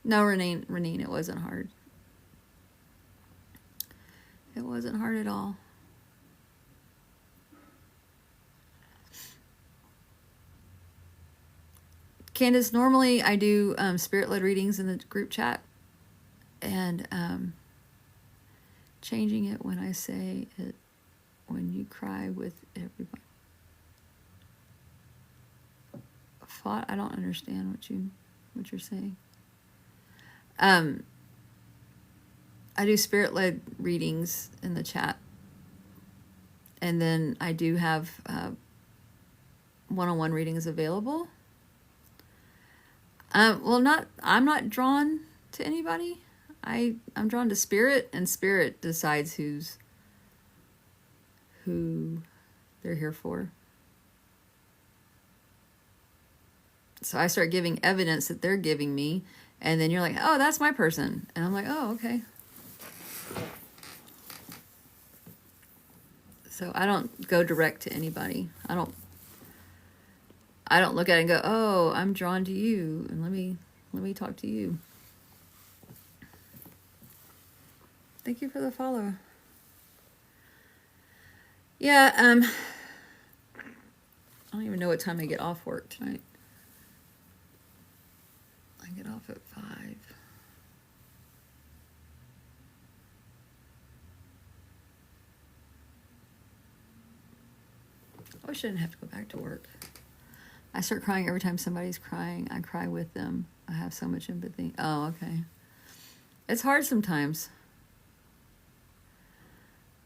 No, Renine, it wasn't hard. It wasn't hard at all. Candace, normally I do spirit-led readings in the group chat, and changing it when I say it, when you cry with everyone. I don't understand what you're saying. I do spirit-led readings in the chat, and then I do have one-on-one readings available. I'm not drawn to anybody. I'm drawn to spirit, and spirit decides who they're here for. So I start giving evidence that they're giving me, and then you're like, oh, that's my person. And I'm like, oh, okay. So I don't go direct to anybody. I don't look at it and go, oh, I'm drawn to you, and let me talk to you. Thank you for the follow. Yeah, I don't even know what time I get off work tonight. I get off at 5. I wish I didn't have to go back to work. I start crying every time somebody's crying. I cry with them. I have so much empathy. Oh, okay. It's hard sometimes.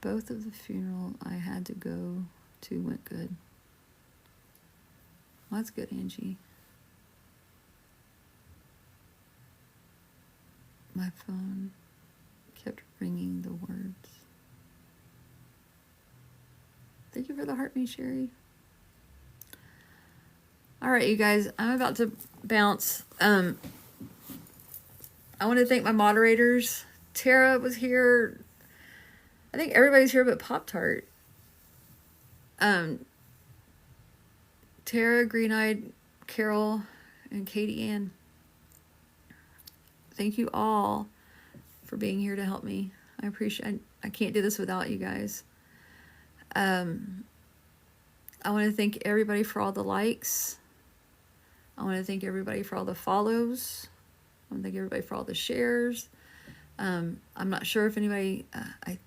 Both of the funeral I had to go to went good. Well, that's good, Angie. My phone kept ringing the words. Thank you for the heartbeat, Sherry. All right, you guys, I'm about to bounce. I want to thank my moderators. Tara was here. I think everybody's here but Pop-Tart. Tara, Green-Eyed, Carol, and Katie Ann. Thank you all for being here to help me. I appreciate. I can't do this without you guys. I want to thank everybody for all the likes. I want to thank everybody for all the follows. I want to thank everybody for all the shares. I'm not sure if anybody, I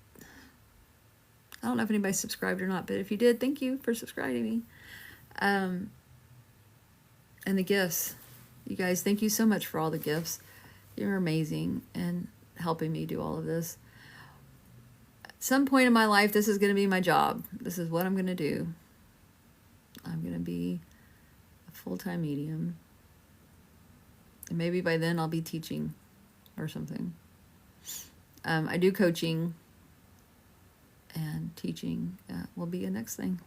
don't know if anybody subscribed or not, but if you did, thank you for subscribing me. And the gifts. You guys, thank you so much for all the gifts. You're amazing and helping me do all of this. At some point in my life, this is going to be my job. This is what I'm going to do. I'm going to be a full-time medium. And maybe by then I'll be teaching or something. I do coaching, and teaching will be the next thing.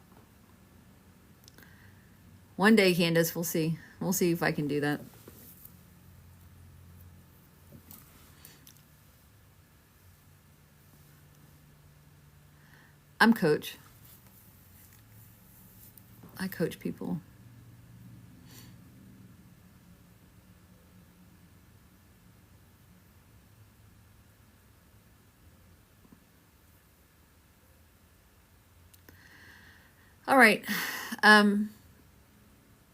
One day, Candace, we'll see. We'll see if I can do that. I'm coach. I coach people. All right.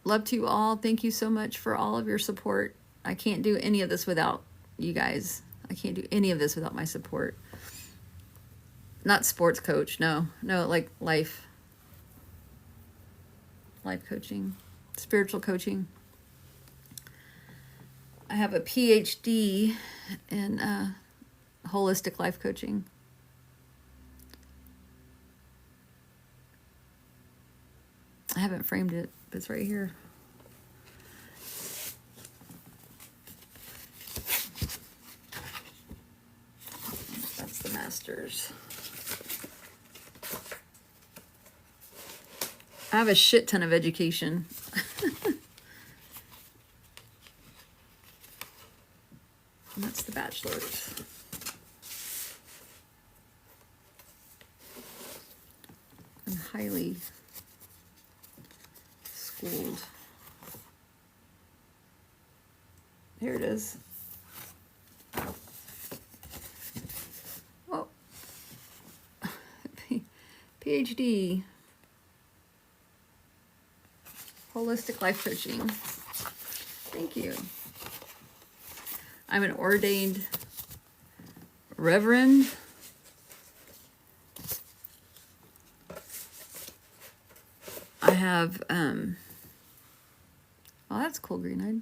Love to you all. Thank you so much for all of your support. I can't do any of this without you guys. I can't do any of this without my support. Not sports coach. No, like life coaching, spiritual coaching. I have a PhD in holistic life coaching. I haven't framed it, but it's right here. That's the master's. I have a shit ton of education. And that's the bachelor's. I'm highly schooled. Here it is. Oh. PhD. Holistic life coaching. Thank you. I'm an ordained reverend. I have, oh, that's cool, green-eyed.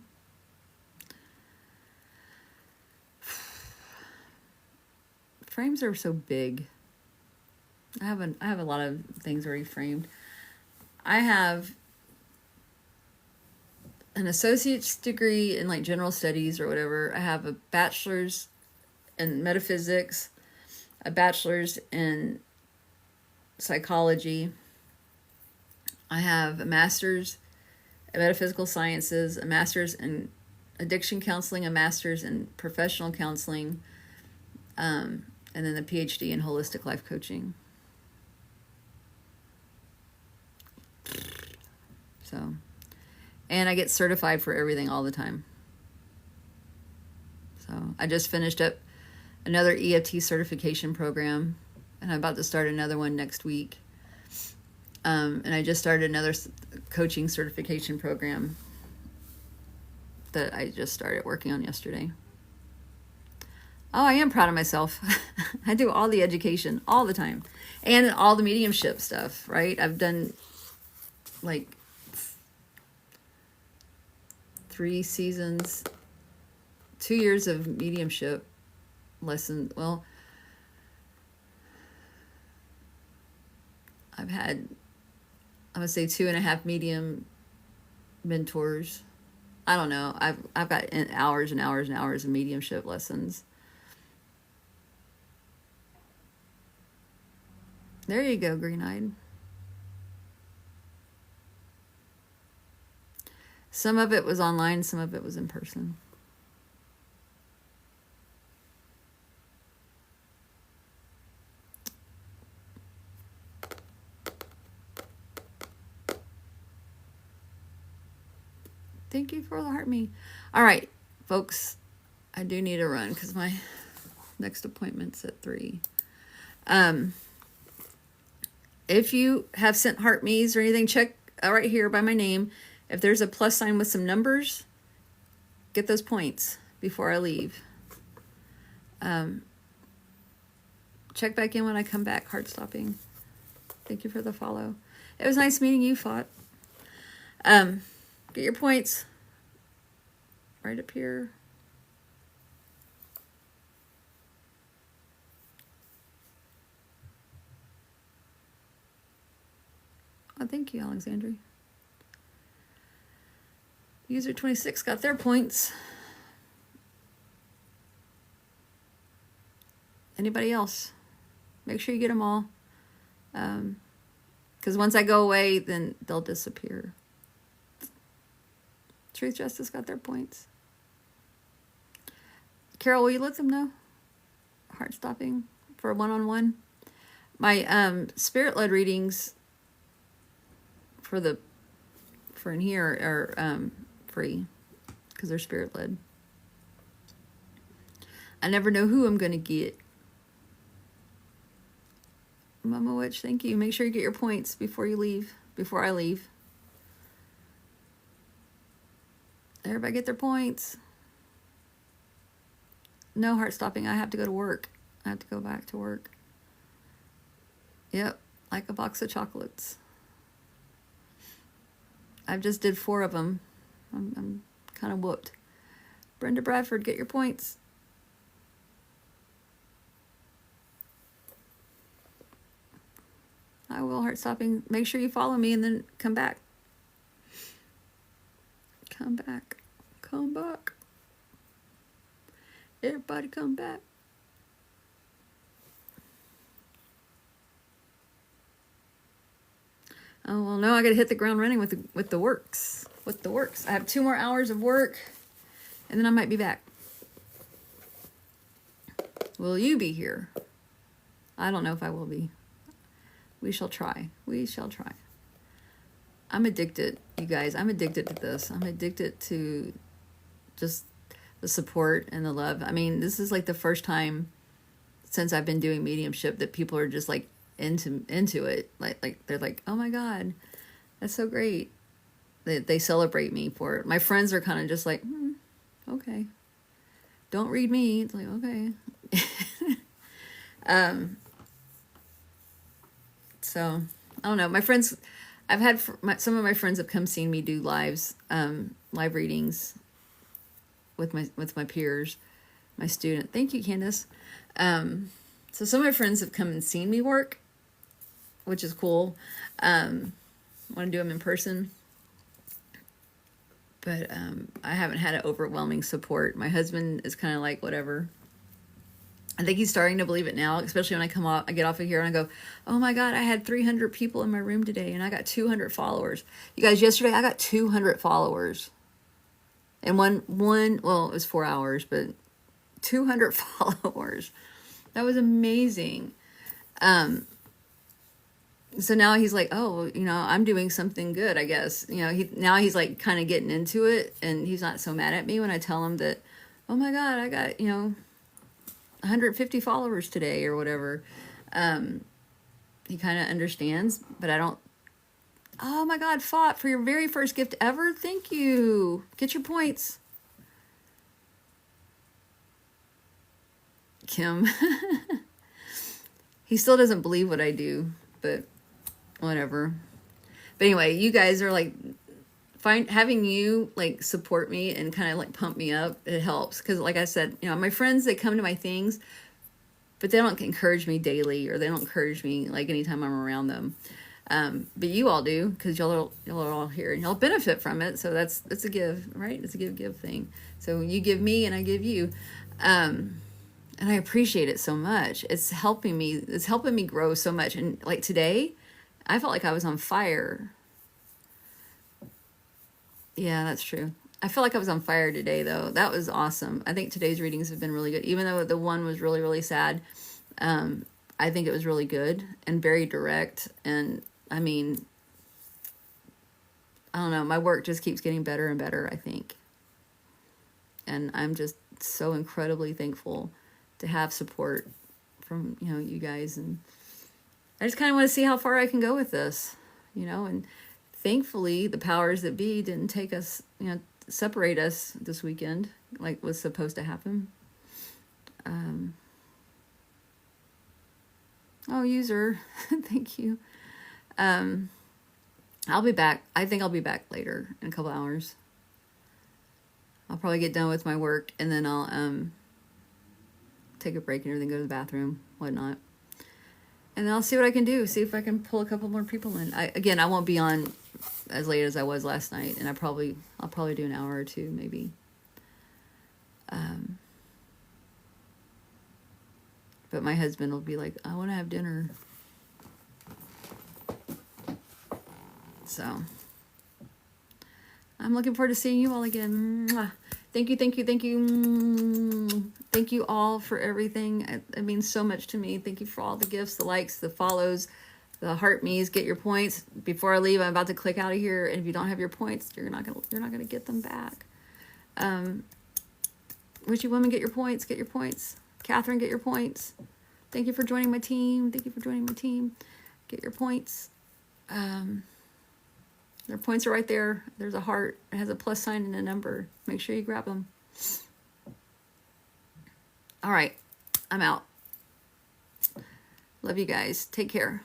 Frames are so big. I have a lot of things already framed. I have an associate's degree in like general studies or whatever. I have a bachelor's in metaphysics, a bachelor's in psychology. I have a master's in metaphysical sciences, a master's in addiction counseling, a master's in professional counseling, and then the PhD in holistic life coaching. So, and I get certified for everything all the time. So I just finished up another EFT certification program, and I'm about to start another one next week. And I just started another coaching certification program that I just started working on yesterday. Oh, I am proud of myself. I do all the education all the time and all the mediumship stuff, right? I've done like 3 seasons, 2 years of mediumship lessons. Well, I've had, I'm gonna say 2.5 medium mentors. I don't know. I've got hours and hours and hours of mediumship lessons. There you go, green-eyed. Some of it was online, some of it was in person. Thank you for the heart me. All right, folks, I do need to run because my next appointment's at 3. If you have sent heart me's or anything, check right here by my name. If there's a plus sign with some numbers, get those points before I leave. Check back in when I come back, heart stopping. Thank you for the follow. It was nice meeting you, Fought. Get your points right up here. Oh, thank you, Alexandria. User 26 got their points. Anybody else? Make sure you get them all. Because once I go away, then they'll disappear. Truth Justice got their points. Carol, will you let them know? Heart stopping for a one-on-one. My spirit led readings for in here are free because they're spirit led. I never know who I'm gonna get. Mama Witch, thank you. Make sure you get your points before you leave. Before I leave. Everybody get their points. No heart stopping. I have to go to work. I have to go back to work. Yep, like a box of chocolates. I just did 4 of them. I'm kind of whooped. Brenda Bradford, get your points. I will heart stopping. Make sure you follow me and then come back. Come back. Come back. Everybody come back. Oh, well, no, I got to hit the ground running with the works. With the works. I have 2 more hours of work, and then I might be back. Will you be here? I don't know if I will be. We shall try. We shall try. I'm addicted, you guys. I'm addicted to this. I'm addicted to just the support and the love. I mean, this is like the first time since I've been doing mediumship that people are just like into it. Like they're like, oh my God, that's so great. They celebrate me for it. My friends are kind of just like, okay. Don't read me. It's like, okay. So I don't know. My friends, I've had some of my friends have come seen me do live readings with my peers, my student. Thank you, Candace. So some of my friends have come and seen me work, which is cool. Want to do them in person, but I haven't had an overwhelming support. My husband is kind of like whatever. I think he's starting to believe it now, especially when I get off of here and I go, oh my God, I had 300 people in my room today and I got 200 followers. You guys, yesterday I got 200 followers. And well, it was 4 hours, but 200 followers. That was amazing. So now he's like, oh, I'm doing something good, I guess. Now he's like kind of getting into it, and he's not so mad at me when I tell him that, oh my God, I got, 150 followers today or whatever. He kind of understands, but I don't. Oh my God, Fought, for your very first gift ever. Thank you. Get your points. Kim. He still doesn't believe what I do, but whatever. But anyway, you guys are like, having you like support me and kind of like pump me up, it helps. Because like I said, my friends, they come to my things, but they don't encourage me daily, or they don't encourage me like anytime I'm around them. But you all do, because y'all are all here and y'all benefit from it. So that's a give, right? It's a give thing. So you give me and I give you. And I appreciate it so much. It's helping me grow so much. And like today, I felt like I was on fire. Yeah, that's true. I felt like I was on fire today, though. That was awesome. I think today's readings have been really good. Even though the one was really, really sad, I think it was really good and very direct. And I mean, I don't know. My work just keeps getting better and better, I think. And I'm just so incredibly thankful to have support from, you guys. And I just kind of want to see how far I can go with this, and thankfully the powers that be didn't take us, separate us this weekend like was supposed to happen. User, thank you. I'll be back. I think I'll be back later in a couple hours. I'll probably get done with my work and then I'll take a break and everything, go to the bathroom, whatnot. And then I'll see what I can do. See if I can pull a couple more people in. I won't be on as late as I was last night, and I'll probably do an hour or two, maybe. But my husband will be like, I want to have dinner. So I'm looking forward to seeing you all again. Mwah. Thank you, thank you, thank you. Thank you all for everything. It means so much to me. Thank you for all the gifts, the likes, the follows, the heart me's. Get your points. Before I leave, I'm about to click out of here. And if you don't have your points, you're not gonna get them back. Witchy women, get your points. Get your points. Catherine, get your points. Thank you for joining my team. Thank you for joining my team. Get your points. Their points are right there. There's a heart. It has a plus sign and a number. Make sure you grab them. All right. I'm out. Love you guys. Take care.